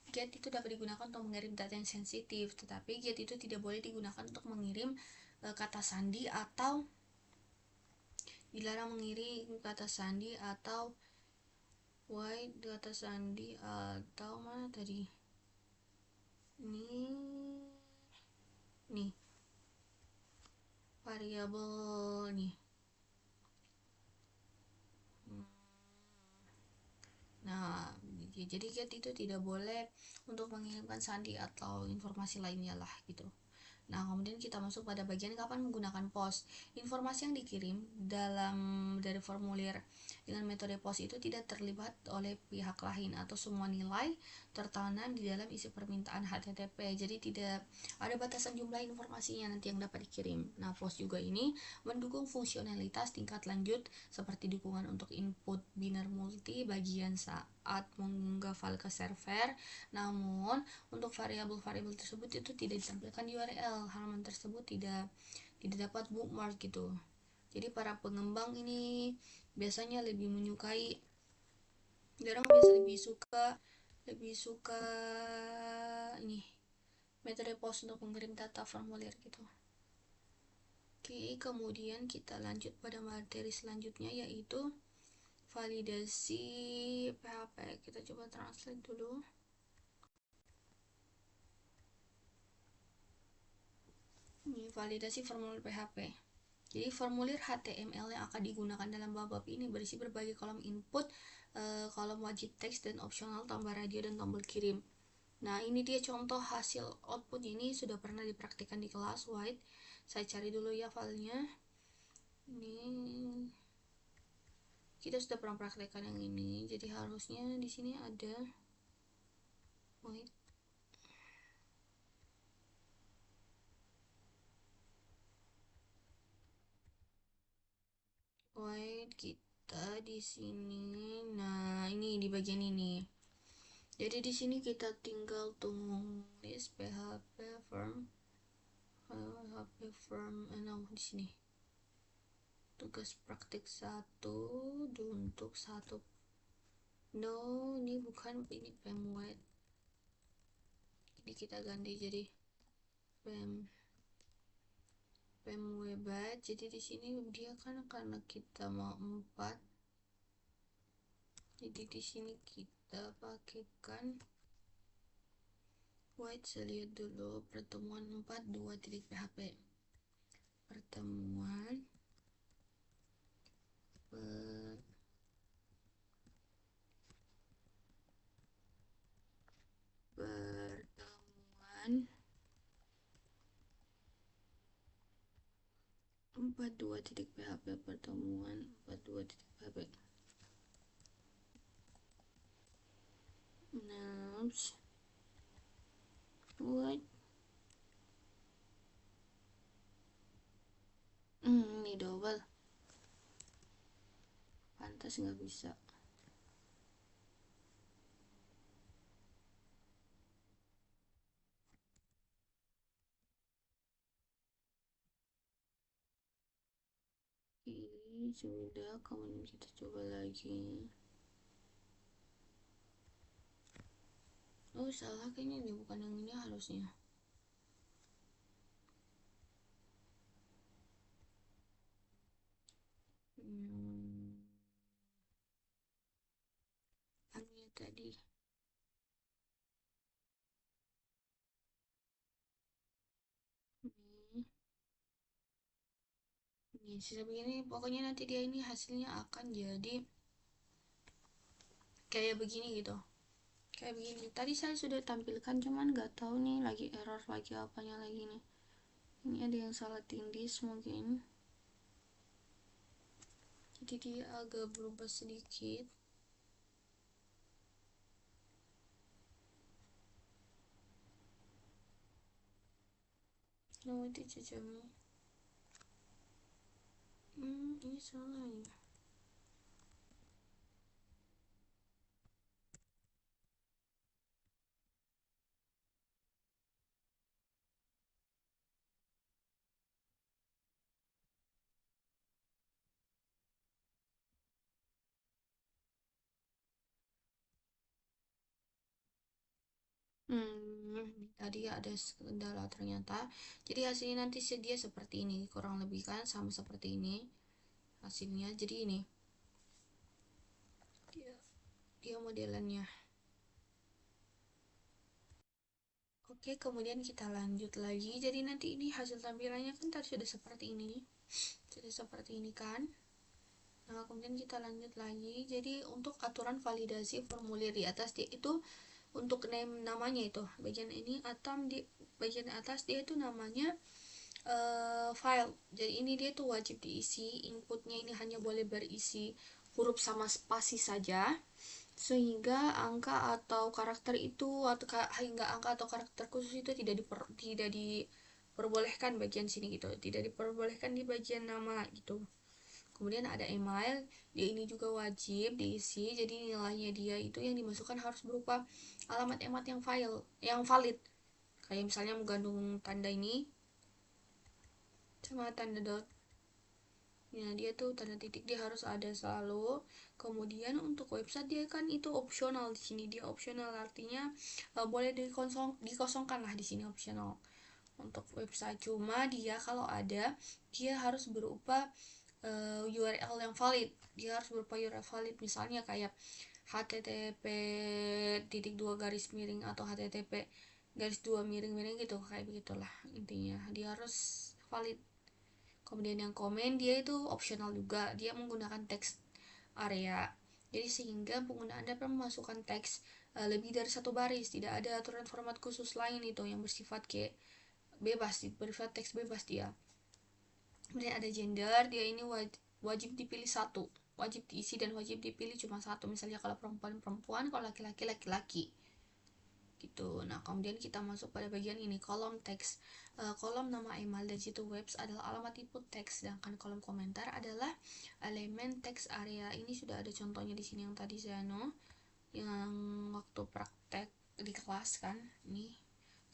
get itu dapat digunakan untuk mengirim data yang sensitif, tetapi get itu tidak boleh digunakan untuk mengirim kata sandi, atau dilarang mengirim kata sandi atau void kata sandi, atau mana tadi nih variabel nih. Nah, jadi get itu tidak boleh untuk mengirimkan sandi atau informasi lainnya lah gitu. Nah, kemudian kita masuk pada bagian kapan menggunakan post. Informasi yang dikirim dari formulir dengan metode post itu tidak terlibat oleh pihak lain, atau semua nilai tertanam di dalam isi permintaan HTTP. Jadi tidak ada batasan jumlah informasinya nanti yang dapat dikirim. Nah, post juga ini mendukung fungsionalitas tingkat lanjut seperti dukungan untuk input biner multi bagian saat mengunggah file ke server. Namun untuk variabel-variabel tersebut itu tidak ditampilkan di URL. Halaman tersebut tidak dapat bookmark gitu. Jadi para pengembang ini biasanya lebih menyukai, lebih suka ini metode post untuk mengirim data formulir gitu. Oke, kemudian kita lanjut pada materi selanjutnya, yaitu validasi PHP. Kita coba translate dulu. Ini validasi formulir PHP. Jadi formulir HTML yang akan digunakan dalam bab ini berisi berbagai kolom input, kolom wajib teks, dan opsional tambah radio dan tombol kirim. Nah, ini dia contoh hasil output. Ini sudah pernah dipraktikkan di kelas White. Saya cari dulu ya filenya. Ini kita sudah pernah praktekkan yang ini, jadi harusnya di sini ada White kita di sini. Nah, ini di bagian ini. Jadi di sini kita tinggal tulis PHP form di sini. Tugas praktik 1 untuk 1. No, ini bukan, ini pemwet. Ini kita ganti jadi pemwebat. Jadi di sini dia kan karena kita mau 4. Jadi di sini kita pakaikan wait, saya lihat dulu pertemuan 4.2.php. Pertemuan pertemuan 42.php pertemuan 42.php. Nouns what ini double, pantas nggak bisa. Ini sudah, kemudian kita coba lagi. Oh salah, kayaknya ini bukan yang ini harusnya. Anu tadi. Ini sisa begini, pokoknya nanti dia ini hasilnya akan jadi kayak begini gitu. Kayak begini. Tadi saya sudah tampilkan, cuman nggak tahu nih lagi error lagi apanya lagi nih. Ini ada yang salah tindis mungkin. Jadi dia agak berubah sedikit. Oh, itu jajami. Ini salah ya. Tadi ada kendala ternyata. Jadi hasilnya nanti dia seperti ini, kurang lebih kan sama seperti ini hasilnya. Jadi ini dia modelannya. Oke, kemudian kita lanjut lagi. Jadi nanti ini hasil tampilannya kan tadi sudah seperti ini. Sudah seperti ini kan. Nah, kemudian kita lanjut lagi. Jadi untuk aturan validasi formulir di atas dia itu untuk name namanya itu bagian ini atom di bagian atas dia itu namanya file. Jadi ini dia tuh wajib diisi. Inputnya ini hanya boleh berisi huruf sama spasi saja, sehingga angka atau karakter itu hingga angka atau karakter khusus itu tidak diperbolehkan bagian sini gitu, tidak diperbolehkan di bagian nama gitu. Kemudian ada email, dia ini juga wajib diisi. Jadi nilainya dia itu yang dimasukkan harus berupa alamat email yang valid, kayak misalnya mengandung tanda ini sama tanda dot. Nah, dia tuh tanda titik dia harus ada selalu. Kemudian untuk website dia kan itu opsional, di sini dia opsional artinya boleh dikosongkan lah, di sini opsional untuk website. Cuma dia kalau ada dia harus berupa URL yang valid. Dia harus berupa URL valid, misalnya kayak http titik dua garis miring atau http garis dua miring miring gitu, kayak begitulah intinya. Dia harus valid. Kemudian yang komen dia itu opsional juga, dia menggunakan teks area. Jadi sehingga pengguna dapat memasukkan teks lebih dari satu baris, tidak ada aturan format khusus lain itu yang bersifat kayak bebas, bersifat teks bebas dia. Kemudian ada gender, dia ini wajib dipilih satu, wajib diisi dan wajib dipilih cuma satu. Misalnya kalau perempuan, kalau laki-laki laki-laki gitu. Nah, kemudian kita masuk pada bagian ini, kolom teks. Kolom nama email dan situs web adalah alamat input teks, sedangkan kolom komentar adalah elemen teks area. Ini sudah ada contohnya di sini yang tadi saya yang waktu praktek di kelas kan. Ini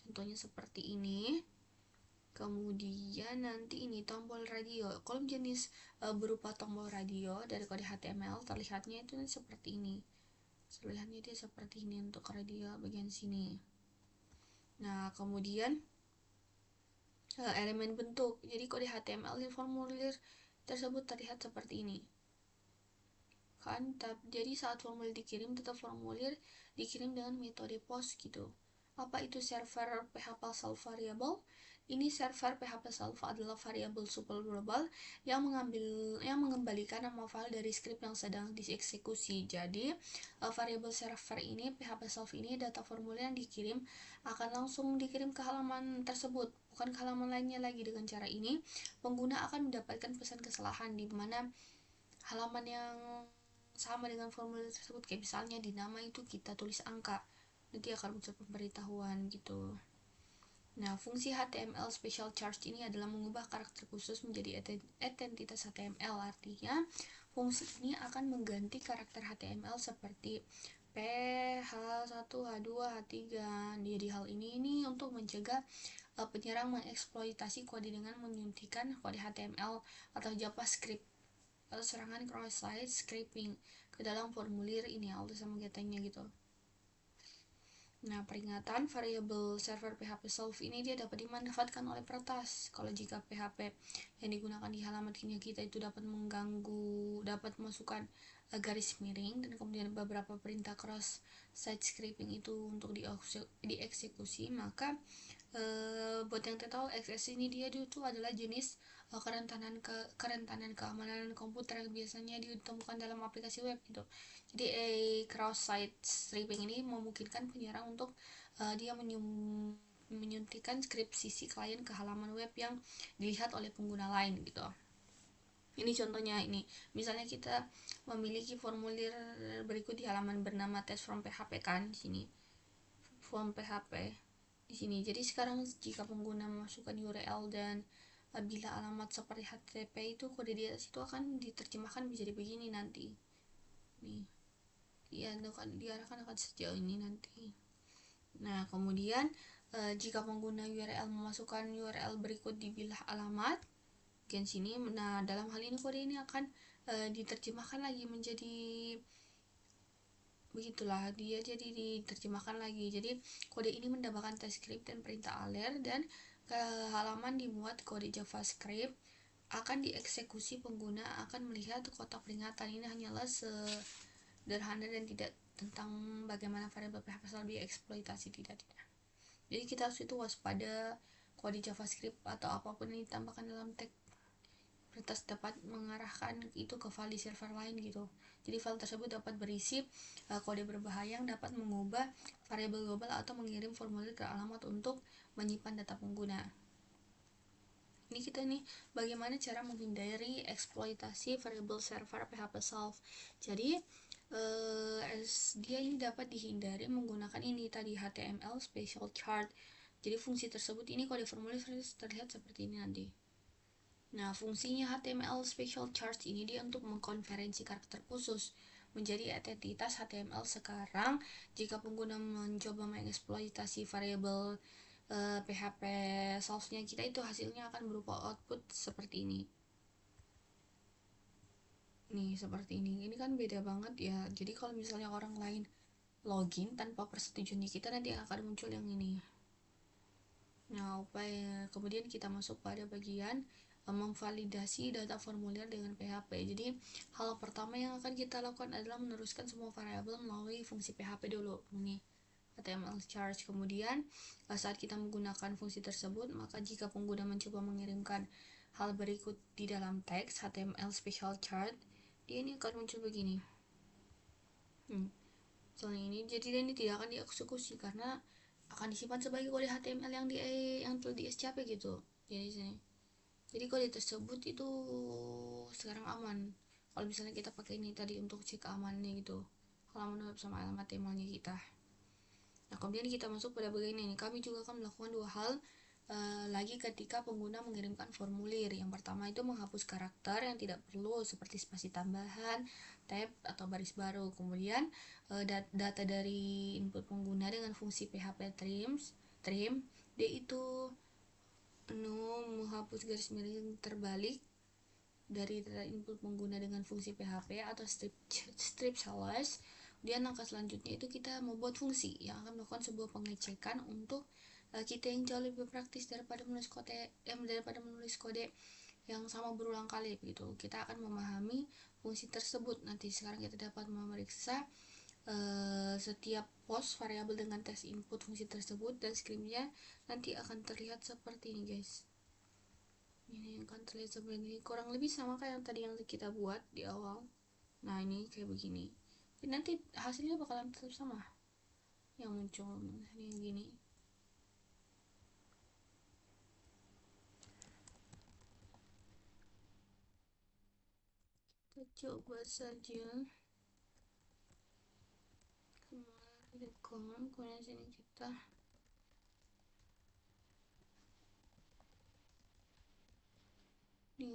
contohnya seperti ini. Kemudian nanti ini tombol radio, kolom jenis berupa tombol radio dari kode HTML terlihatnya itu seperti ini. Terlihatnya dia seperti ini untuk radio bagian sini. Nah, kemudian elemen bentuk. Jadi kode HTML di formulir tersebut terlihat seperti ini. Kan, jadi saat formulir dikirim, tetap formulir dikirim dengan metode POST gitu. Apa itu server PHP self variable? Ini server PHP self adalah variabel super global yang mengembalikan nama file dari script yang sedang dieksekusi. Jadi variabel server ini PHP self ini data formulir yang dikirim akan langsung dikirim ke halaman tersebut, bukan ke halaman lainnya lagi. Dengan cara ini pengguna akan mendapatkan pesan kesalahan di mana halaman yang sama dengan formulir tersebut, kayak misalnya di nama itu kita tulis angka, nanti akan muncul pemberitahuan gitu. Nah, fungsi HTML special charge ini adalah mengubah karakter khusus menjadi identitas HTML. Artinya, fungsi ini akan mengganti karakter HTML seperti P, H1, H2, H3. Jadi hal ini untuk mencegah penyerang mengeksploitasi kode dengan menyuntikkan kode HTML atau JavaScript atau serangan cross-site scripting ke dalam formulir ini atau sama getanya gitu. Nah, peringatan variabel server PHP self ini dia dapat dimanfaatkan oleh peretas kalau jika PHP yang digunakan di halaman kimia kita itu dapat mengganggu, dapat masukkan garis miring dan kemudian beberapa perintah cross site scripting itu untuk dieksekusi, maka buat yang tahu XS ini dia itu adalah jenis kerentanan keamanan komputer yang biasanya ditemukan dalam aplikasi web gitu. Jadi cross-site stripping ini memungkinkan penyerang untuk dia menyuntikkan script sisi klien ke halaman web yang dilihat oleh pengguna lain gitu. Ini contohnya, ini misalnya kita memiliki formulir berikut di halaman bernama test from PHP kan, di sini form PHP di sini. Jadi sekarang jika pengguna memasukkan URL dan bila alamat seperti HTTP itu, kode di atas itu akan diterjemahkan menjadi begini nanti. Nih, diarahkan akan sejauh ini nanti. Nah, kemudian jika pengguna URL memasukkan URL berikut di bilah alamat bagian sini, nah dalam hal ini kode ini akan diterjemahkan lagi menjadi begitulah, dia jadi diterjemahkan lagi. Jadi kode ini mendapatkan test script dan perintah alert, dan ke halaman dimuat kode JavaScript akan dieksekusi. Pengguna akan melihat kotak peringatan. Ini hanyalah sederhana dan tidak tentang bagaimana variabel PHP selalu dieksploitasi, tidak. Jadi kita harus itu waspada kode JavaScript atau apapun yang ditambahkan dalam tag peretas dapat mengarahkan itu ke file di server lain gitu. Jadi file tersebut dapat berisi kode berbahaya yang dapat mengubah variabel global atau mengirim formulir ke alamat untuk menyimpan data pengguna. Ini kita nih bagaimana cara menghindari eksploitasi variabel server PHP self. Jadi dia ini dapat dihindari menggunakan ini tadi, HTML special chart. Jadi fungsi tersebut ini kode formulir terlihat seperti ini nanti. Nah, fungsinya HTML special chart ini dia untuk mengkonferensi karakter khusus menjadi identitas HTML. Sekarang jika pengguna mencoba mengeksploitasi variabel PHP self-nya kita, itu hasilnya akan berupa output seperti ini. Nih, seperti ini. Ini kan beda banget ya. Jadi kalau misalnya orang lain login tanpa persetujuan kita, nanti akan muncul yang ini. Nah, kemudian kita masuk pada bagian memvalidasi data formulir dengan PHP. Jadi hal pertama yang akan kita lakukan adalah meneruskan semua variabel melalui fungsi PHP dulu, ini HTML charge. Kemudian saat kita menggunakan fungsi tersebut, maka jika pengguna mencoba mengirimkan hal berikut di dalam teks HTML special chart, dia ini akan muncul begini. Soalnya ini, jadi ini tidak akan dieksekusi karena akan disimpan sebagai kode HTML yang telah di SCP gitu. Jadi kode tersebut itu sekarang aman. Kalau misalnya kita pakai ini tadi untuk cek amannya gitu, halaman web sama HTML-nya kita. Nah, kemudian kita masuk pada bagian ini. Kami juga akan melakukan dua hal lagi ketika pengguna mengirimkan formulir. Yang pertama itu menghapus karakter yang tidak perlu seperti spasi tambahan, tab atau baris baru. Kemudian data dari input pengguna dengan fungsi PHP trim dia itu menghapus garis miring terbalik dari data input pengguna dengan fungsi PHP atau strip slash. Kemudian langkah selanjutnya itu kita membuat fungsi yang akan melakukan sebuah pengecekan untuk kita yang jauh lebih praktis daripada menulis kode yang sama berulang kali begitu. Kita akan memahami fungsi tersebut. Nanti sekarang kita dapat memeriksa setiap post variabel dengan tes input fungsi tersebut, dan skripnya nanti akan terlihat seperti ini guys. Ini akan terlihat seperti ini, kurang lebih sama kayak yang tadi yang kita buat di awal. Nah ini kayak begini, jadi nanti hasilnya bakalan tetap sama yang muncul. Ini gini. Kita coba saja. Kemudian sini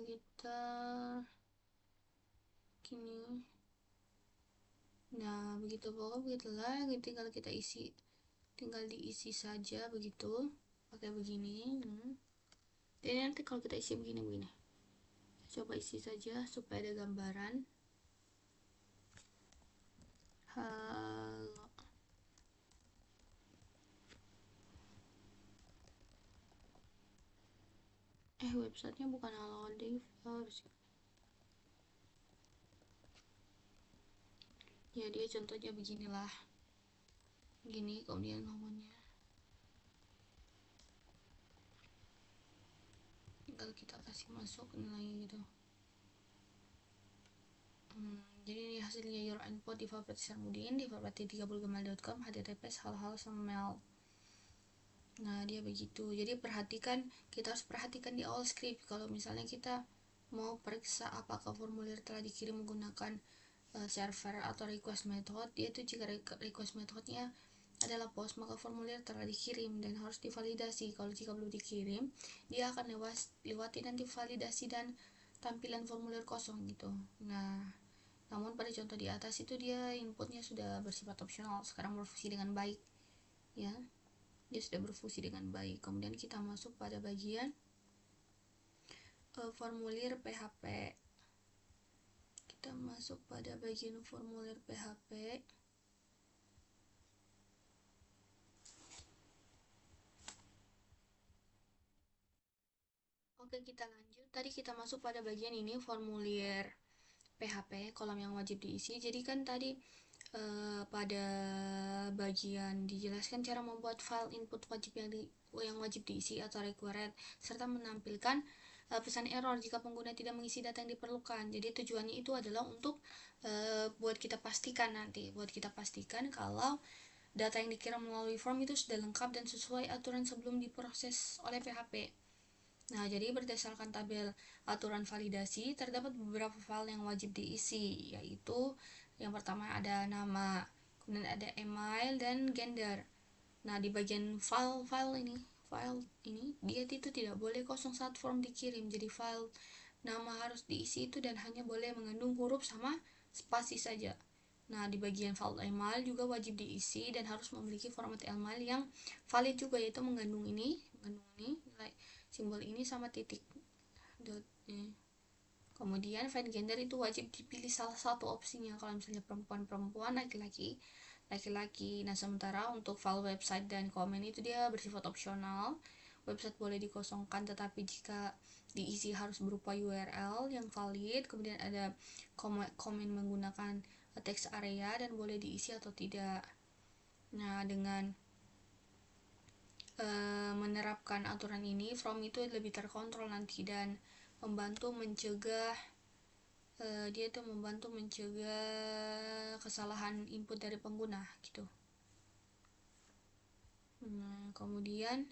kita gini nah begitu, pokoknya begitulah, tinggal kita isi, tinggal diisi saja begitu pakai begini. Jadi nanti kalau kita isi begini coba isi saja supaya ada gambaran. Halo, websitenya bukan Halo Device ya, dia contohnya beginilah, gini. Kemudian logonya tinggal kita kasih masuk nilai gitu. Jadi ini hasilnya your input di Sarmudin di /3bulgemal.com https hal-hal semel. Nah dia begitu. Jadi perhatikan, kita harus perhatikan di awal script kalau misalnya kita mau periksa apakah formulir telah dikirim menggunakan server atau request method. Dia itu jika request methodnya adalah post, maka formulir telah dikirim dan harus divalidasi. Kalau jika belum dikirim, dia akan lewati nanti validasi dan tampilan formulir kosong gitu. Nah namun pada contoh di atas itu dia inputnya sudah bersifat opsional, sekarang berfungsi dengan baik ya, dia sudah berfungsi dengan baik. Kemudian kita masuk pada bagian formulir PHP. Kita masuk pada bagian formulir PHP. Oke, kita lanjut. Tadi kita masuk pada bagian ini, formulir PHP, kolom yang wajib diisi. Jadi kan tadi pada bagian dijelaskan cara membuat file input wajib yang wajib diisi atau required, serta menampilkan pesan error jika pengguna tidak mengisi data yang diperlukan. Jadi tujuannya itu adalah untuk buat kita pastikan kalau data yang dikirim melalui form itu sudah lengkap dan sesuai aturan sebelum diproses oleh PHP. Nah, jadi berdasarkan tabel aturan validasi, terdapat beberapa file yang wajib diisi, yaitu yang pertama ada nama, kemudian ada email dan gender. Nah, di bagian file ini dia itu tidak boleh kosong saat form dikirim. Jadi file nama harus diisi itu dan hanya boleh mengandung huruf sama spasi saja. Nah, di bagian file email juga wajib diisi dan harus memiliki format email yang valid juga, yaitu mengandung nilai simbol ini sama titik dotnya. Kemudian find gender itu wajib dipilih salah satu opsinya, kalau misalnya perempuan, laki-laki. Nah, sementara untuk file website dan komen itu dia bersifat opsional. Website boleh dikosongkan, tetapi jika diisi harus berupa URL yang valid. Kemudian ada komen menggunakan text area dan boleh diisi atau tidak. Nah, dengan menerapkan aturan ini, form itu lebih terkontrol nanti dan membantu mencegah kesalahan input dari pengguna gitu. Nah, kemudian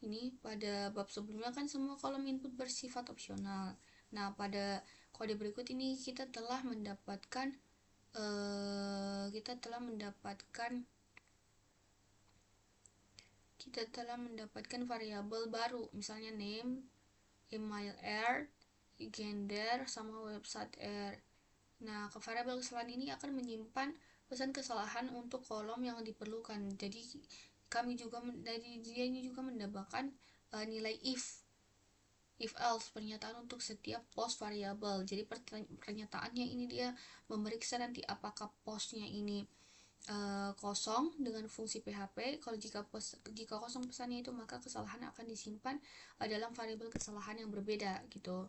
ini pada bab sebelumnya kan semua kolom input bersifat opsional. Nah, pada kode berikut ini kita telah mendapatkan kita telah mendapatkan variabel baru, misalnya name, email R, gender, sama website R. Nah, variabel kesalahan ini akan menyimpan pesan kesalahan untuk kolom yang diperlukan. Jadi kami juga dari dia ini juga mendapatkan nilai if else pernyataan untuk setiap post variabel. Jadi pernyataannya ini dia memeriksa nanti apakah postnya ini kosong dengan fungsi PHP. Kalau jika kosong pesannya itu, maka kesalahan akan disimpan dalam variabel kesalahan yang berbeda gitu.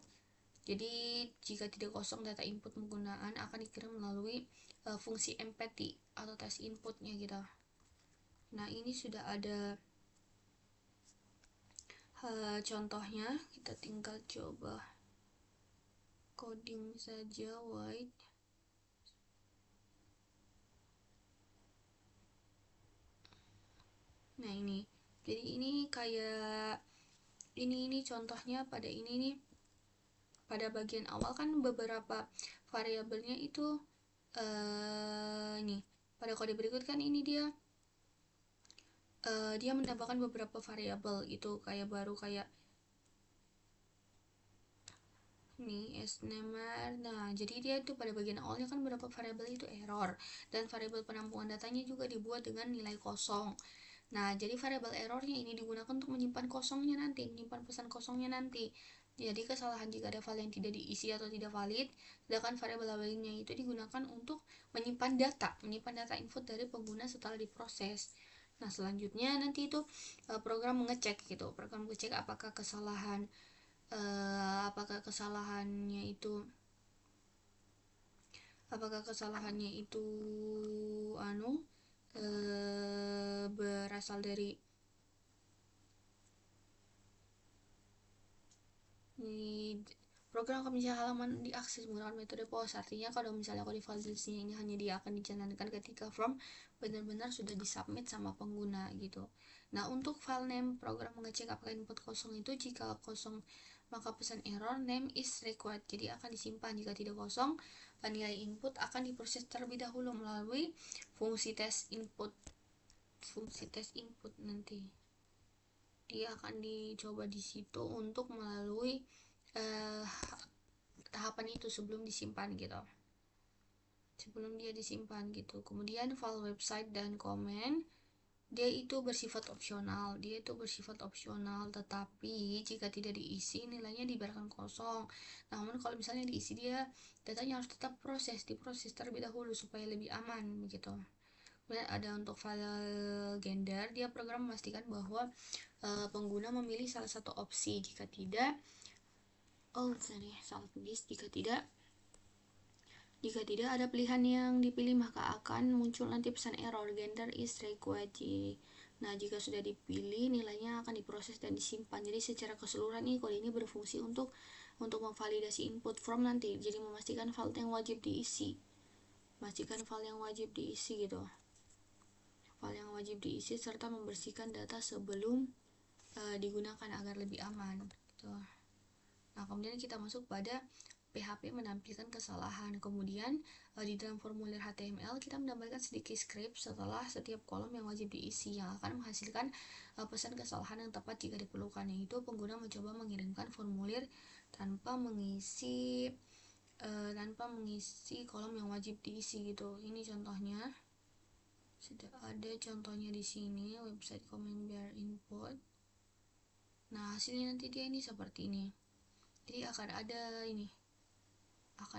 Jadi jika tidak kosong, data input penggunaan akan dikirim melalui fungsi empty atau test inputnya gitu. Nah, ini sudah ada contohnya, kita tinggal coba coding saja. White nah ini, jadi ini kayak ini contohnya pada ini nih, pada bagian awal kan beberapa variabelnya itu ini pada kode berikut kan ini dia dia menambahkan beberapa variabel itu kayak baru kayak nih snmr. Nah, jadi dia itu pada bagian awalnya kan beberapa variabel itu error, dan variabel penampungan datanya juga dibuat dengan nilai kosong. Nah, jadi variabel errornya ini digunakan untuk menyimpan kosongnya nanti, menyimpan pesan kosongnya nanti. Jadi kesalahan jika ada file yang tidak diisi atau tidak valid, sedangkan variabel lainnya itu digunakan untuk menyimpan data input dari pengguna setelah diproses. Nah, selanjutnya nanti itu program mengecek gitu, program mengecek apakah kesalahannya itu berasal dari program misalnya halaman diakses menggunakan metode POS. Artinya kalau misalnya kode validasinya ini hanya dia akan dijalankan ketika form benar-benar sudah disubmit sama pengguna gitu. Nah, untuk file name, program mengecek apakah input kosong itu. Jika kosong, maka pesan error name is required, jadi akan disimpan. Jika tidak kosong, nilai input akan diproses terlebih dahulu melalui fungsi test input. Nanti dia akan dicoba di situ untuk melalui tahapan itu sebelum disimpan gitu, kemudian file website dan komen dia itu bersifat opsional, tetapi jika tidak diisi nilainya dibiarkan kosong. Namun kalau misalnya diisi, dia datanya harus tetap diproses terlebih dahulu supaya lebih aman begitu. Kemudian ada untuk file gender, dia program memastikan bahwa pengguna memilih salah satu opsi. Jika tidak ada pilihan yang dipilih, maka akan muncul nanti pesan error gender is required. Nah, jika sudah dipilih, nilainya akan diproses dan disimpan. Jadi secara keseluruhan ini kode ini berfungsi untuk memvalidasi input form nanti. Jadi memastikan file yang wajib diisi. Gitu. File yang wajib diisi serta membersihkan data sebelum digunakan agar lebih aman gitu. Nah, kemudian kita masuk pada PHP menampilkan kesalahan. Kemudian di dalam formulir HTML kita mendapatkan sedikit script setelah setiap kolom yang wajib diisi yang akan menghasilkan pesan kesalahan yang tepat jika diperlukan, yaitu pengguna mencoba mengirimkan formulir tanpa mengisi kolom yang wajib diisi gitu. Ini contohnya. Sudah ada contohnya di sini, website comment bar input. Nah, hasilnya nanti dia ini seperti ini. Jadi akan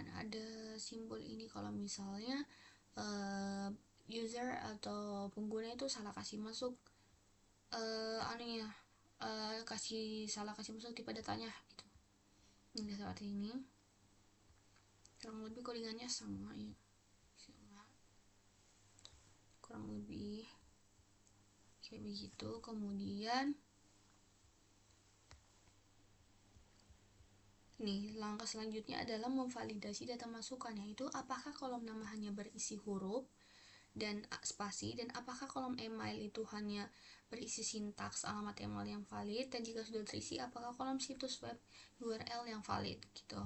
ada simbol ini kalau misalnya user atau pengguna itu salah kasih masuk salah kasih masuk tipe datanya gitu. Ini seperti ini. Kurang lebih codingannya sama ya. Kurang lebih kayak begitu. Kemudian nih, langkah selanjutnya adalah memvalidasi data masukan, yaitu apakah kolom nama hanya berisi huruf dan spasi, dan apakah kolom email itu hanya berisi sintaks alamat email yang valid, dan jika sudah terisi apakah kolom situs web URL yang valid gitu.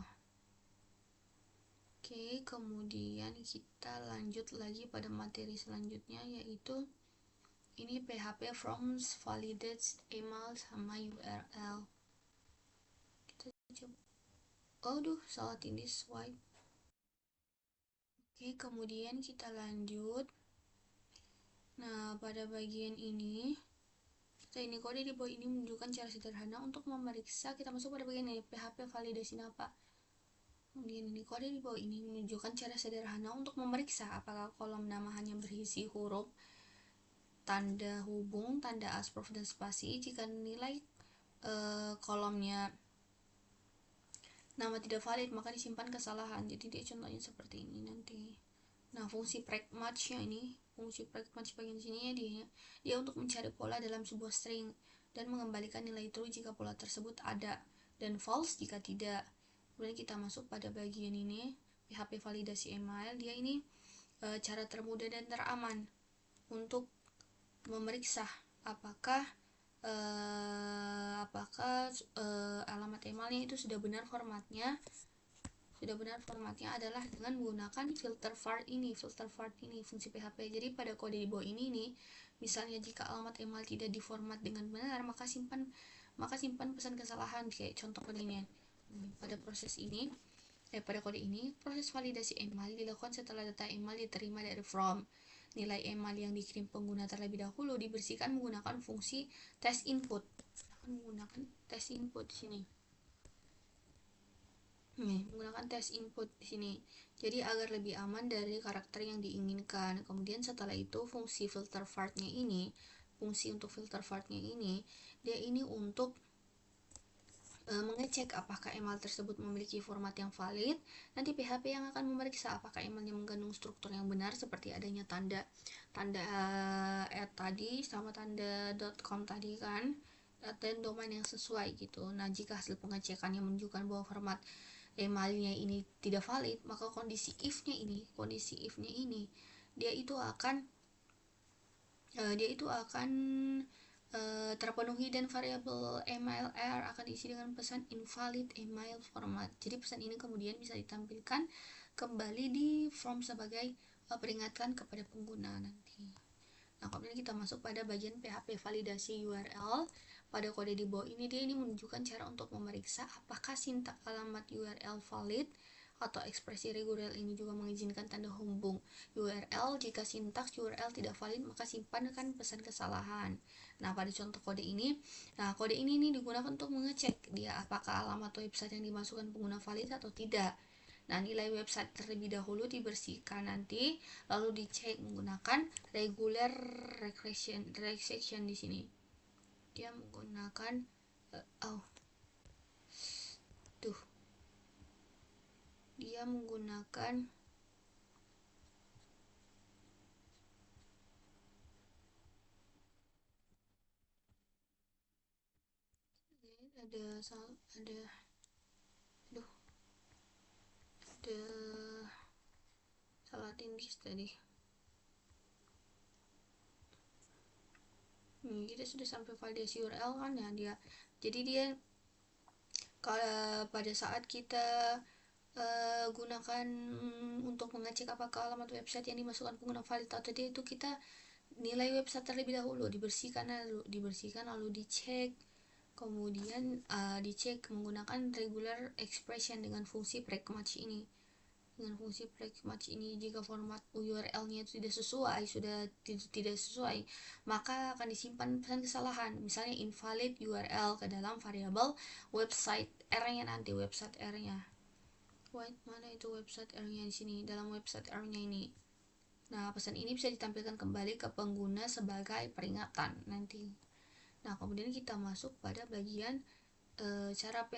Oke, kemudian kita lanjut lagi pada materi selanjutnya, yaitu ini PHP from validated email sama URL. Kita coba. Salah tindih swipe. Oke, kemudian kita lanjut. Nah, pada bagian ini ini kode di bawah ini menunjukkan cara sederhana untuk memeriksa. Kita masuk pada bagian ini, PHP validasi apa. Kemudian ini kode di bawah ini menunjukkan cara sederhana untuk memeriksa apakah kolom nama hanya berisi huruf, tanda hubung, tanda asprof, dan spasi. Jika nilai kolomnya nama tidak valid, maka disimpan kesalahan. Jadi dia contohnya seperti ini nanti. Nah, fungsi break match-nya ini, fungsi break match bagian sini ya, dia untuk mencari pola dalam sebuah string dan mengembalikan nilai true jika pola tersebut ada dan false jika tidak. Kemudian kita masuk pada bagian ini, PHP validasi email. Dia ini cara termudah dan teraman untuk memeriksa apakah alamat emailnya itu sudah benar formatnya. Adalah dengan menggunakan filter var ini, fungsi PHP. Jadi pada kode di bawah ini nih, misalnya jika alamat email tidak diformat dengan benar, maka simpan pesan kesalahan kayak contoh kodenya. Pada kode ini, proses validasi email dilakukan setelah data email diterima dari from. Nilai email yang dikirim pengguna terlebih dahulu dibersihkan menggunakan fungsi test input. Menggunakan test input di sini. Menggunakan test input di sini. Jadi agar lebih aman dari karakter yang diinginkan. Kemudian setelah itu fungsi filter var-nya ini, dia ini untuk mengecek apakah email tersebut memiliki format yang valid. Nanti PHP yang akan memeriksa apakah emailnya mengandung struktur yang benar seperti adanya tanda tadi sama tanda .com tadi kan, dan domain yang sesuai gitu. Nah, jika hasil pengecekannya menunjukkan bahwa format emailnya ini tidak valid, maka kondisi if-nya ini dia itu akan terpenuhi dan variabel email error akan diisi dengan pesan invalid email format. Jadi pesan ini kemudian bisa ditampilkan kembali di form sebagai peringatan kepada pengguna nanti. Nah, kemudian kita masuk pada bagian PHP validasi URL. Pada kode di bawah ini dia menunjukkan cara untuk memeriksa apakah sintak alamat URL valid atau ekspresi reguler ini juga mengizinkan tanda hubung URL. Jika sintaks URL tidak valid, maka simpankan pesan kesalahan. Nah, pada contoh kode ini, kode ini digunakan untuk mengecek dia apakah alamat website yang dimasukkan pengguna valid atau tidak. Nah, nilai website terlebih dahulu dibersihkan nanti, lalu dicek menggunakan regular regression di sini. Dia menggunakan ada salah tindih tadi. Kita sudah sampai validasi URL kan ya Jadi dia kalau pada saat kita gunakan untuk mengecek apakah alamat website yang dimasukkan pengguna valid atau tidak, itu kita nilai website terlebih dahulu dibersihkan lalu dicek, kemudian dicek menggunakan regular expression dengan fungsi break match ini. Jika format URL-nya tidak sesuai, maka akan disimpan pesan kesalahan, misalnya invalid URL ke dalam variabel website R-nya nanti. Mana itu website R-nya di sini, dalam website R-nya ini. Nah, pesan ini bisa ditampilkan kembali ke pengguna sebagai peringatan nanti. Nah, kemudian kita masuk pada bagian cara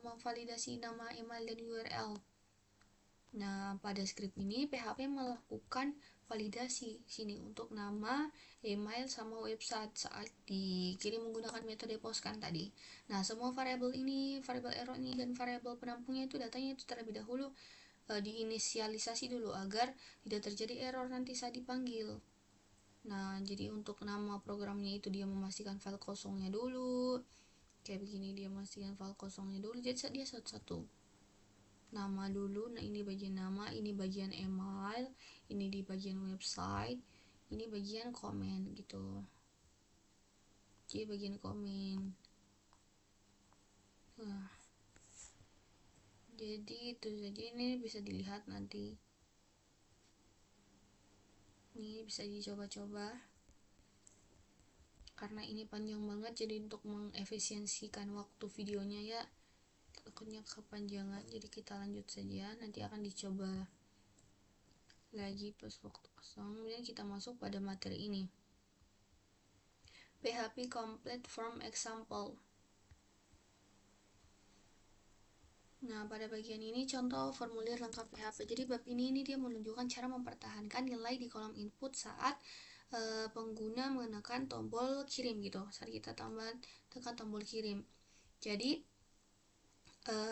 memvalidasi nama email dan URL. Nah, pada script ini PHP melakukan validasi sini untuk nama, email, sama website saat dikirim menggunakan metode postkan tadi. Nah, semua variabel error ini dan variabel penampungnya itu datanya itu terlebih dahulu diinisialisasi dulu agar tidak terjadi error nanti saat dipanggil. Nah, jadi untuk nama programnya itu dia memastikan file kosongnya dulu. Kayak begini, dia memastikan file kosongnya dulu. Jadi dia satu-satu. Nama dulu, nah ini bagian nama, ini bagian email, ini di bagian website, ini bagian komen gitu. Jadi bagian komen. Nah, jadi itu saja, ini bisa dilihat nanti. Ini bisa dicoba-coba. Karena ini panjang banget, jadi untuk mengefisiensikan waktu videonya ya takutnya kepanjangan, jadi kita lanjut saja. Nanti akan dicoba lagi pas waktu kosong. Kemudian kita masuk pada materi ini. PHP Complete Form Example. Nah, pada bagian ini contoh formulir lengkap PHP. Jadi bab ini dia menunjukkan cara mempertahankan nilai di kolom input saat pengguna mengenakan tombol kirim gitu. Saat kita tekan tombol kirim. Jadi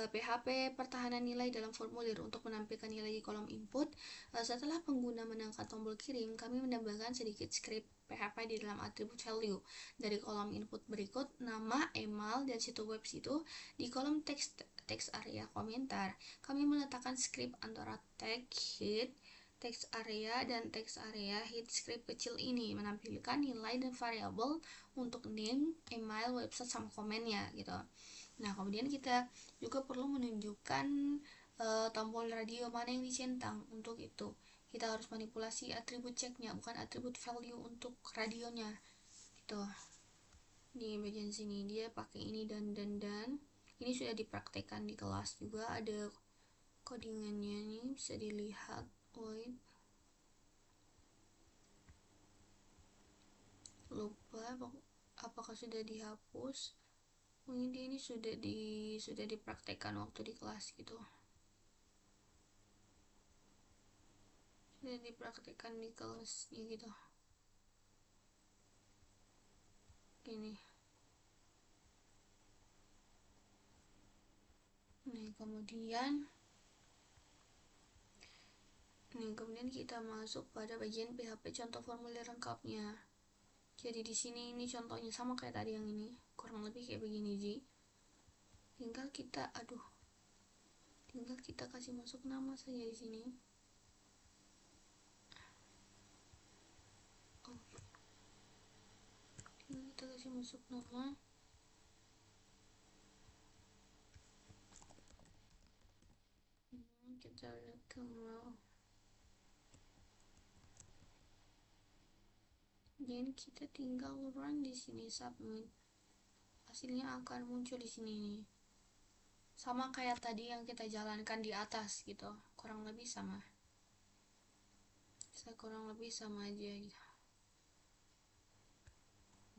PHP pertahanan nilai dalam formulir untuk menampilkan nilai di kolom input. Setelah pengguna menekan tombol kirim, kami menambahkan sedikit script PHP di dalam atribut value dari kolom input berikut nama, email, dan situs web situ. Di kolom teks area komentar, kami meletakkan script antara tag head, teks area, dan teks area head. Script kecil ini menampilkan nilai dan variabel untuk name, email, website, sama komennya gitu. Nah, kemudian kita juga perlu menunjukkan tombol radio mana yang dicentang. Untuk itu kita harus manipulasi atribut checknya, bukan atribut value untuk radionya gitu. Di bagian sini dia pakai ini dan ini sudah dipraktekkan di kelas juga, ada codingannya nih, bisa dilihat. Wait, lupa apakah sudah dihapus. Mungkin ini sudah dipraktekkan waktu di kelas gitu, sudah dipraktekkan di kelasnya gitu. Ini kemudian kita masuk pada bagian PHP contoh formulir lengkapnya. Jadi di sini ini contohnya sama kayak tadi yang ini, kurang lebih kayak begini sih. Tinggal kita kasih masuk nama saja di sini. Tinggal kita kasih masuk nama. Kita lihat tanggal. Dan kita tinggal run di sini, submit. Hasilnya akan muncul di sini nih. Sama kayak tadi yang kita jalankan di atas gitu, kurang lebih sama. Kurang lebih sama aja gitu.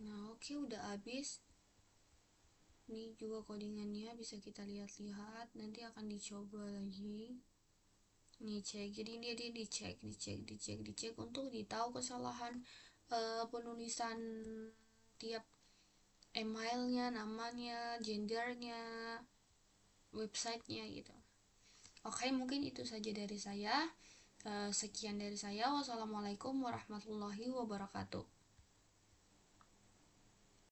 Nah, oke, udah habis. Ini juga codingannya bisa kita lihat-lihat, nanti akan dicoba lagi. Nih cek, jadi ini dia dicek untuk ditahu kesalahan penulisan tiap emailnya, namanya, gendernya, websitenya gitu. Oke, mungkin itu saja dari saya. Sekian dari saya. Wassalamualaikum warahmatullahi wabarakatuh.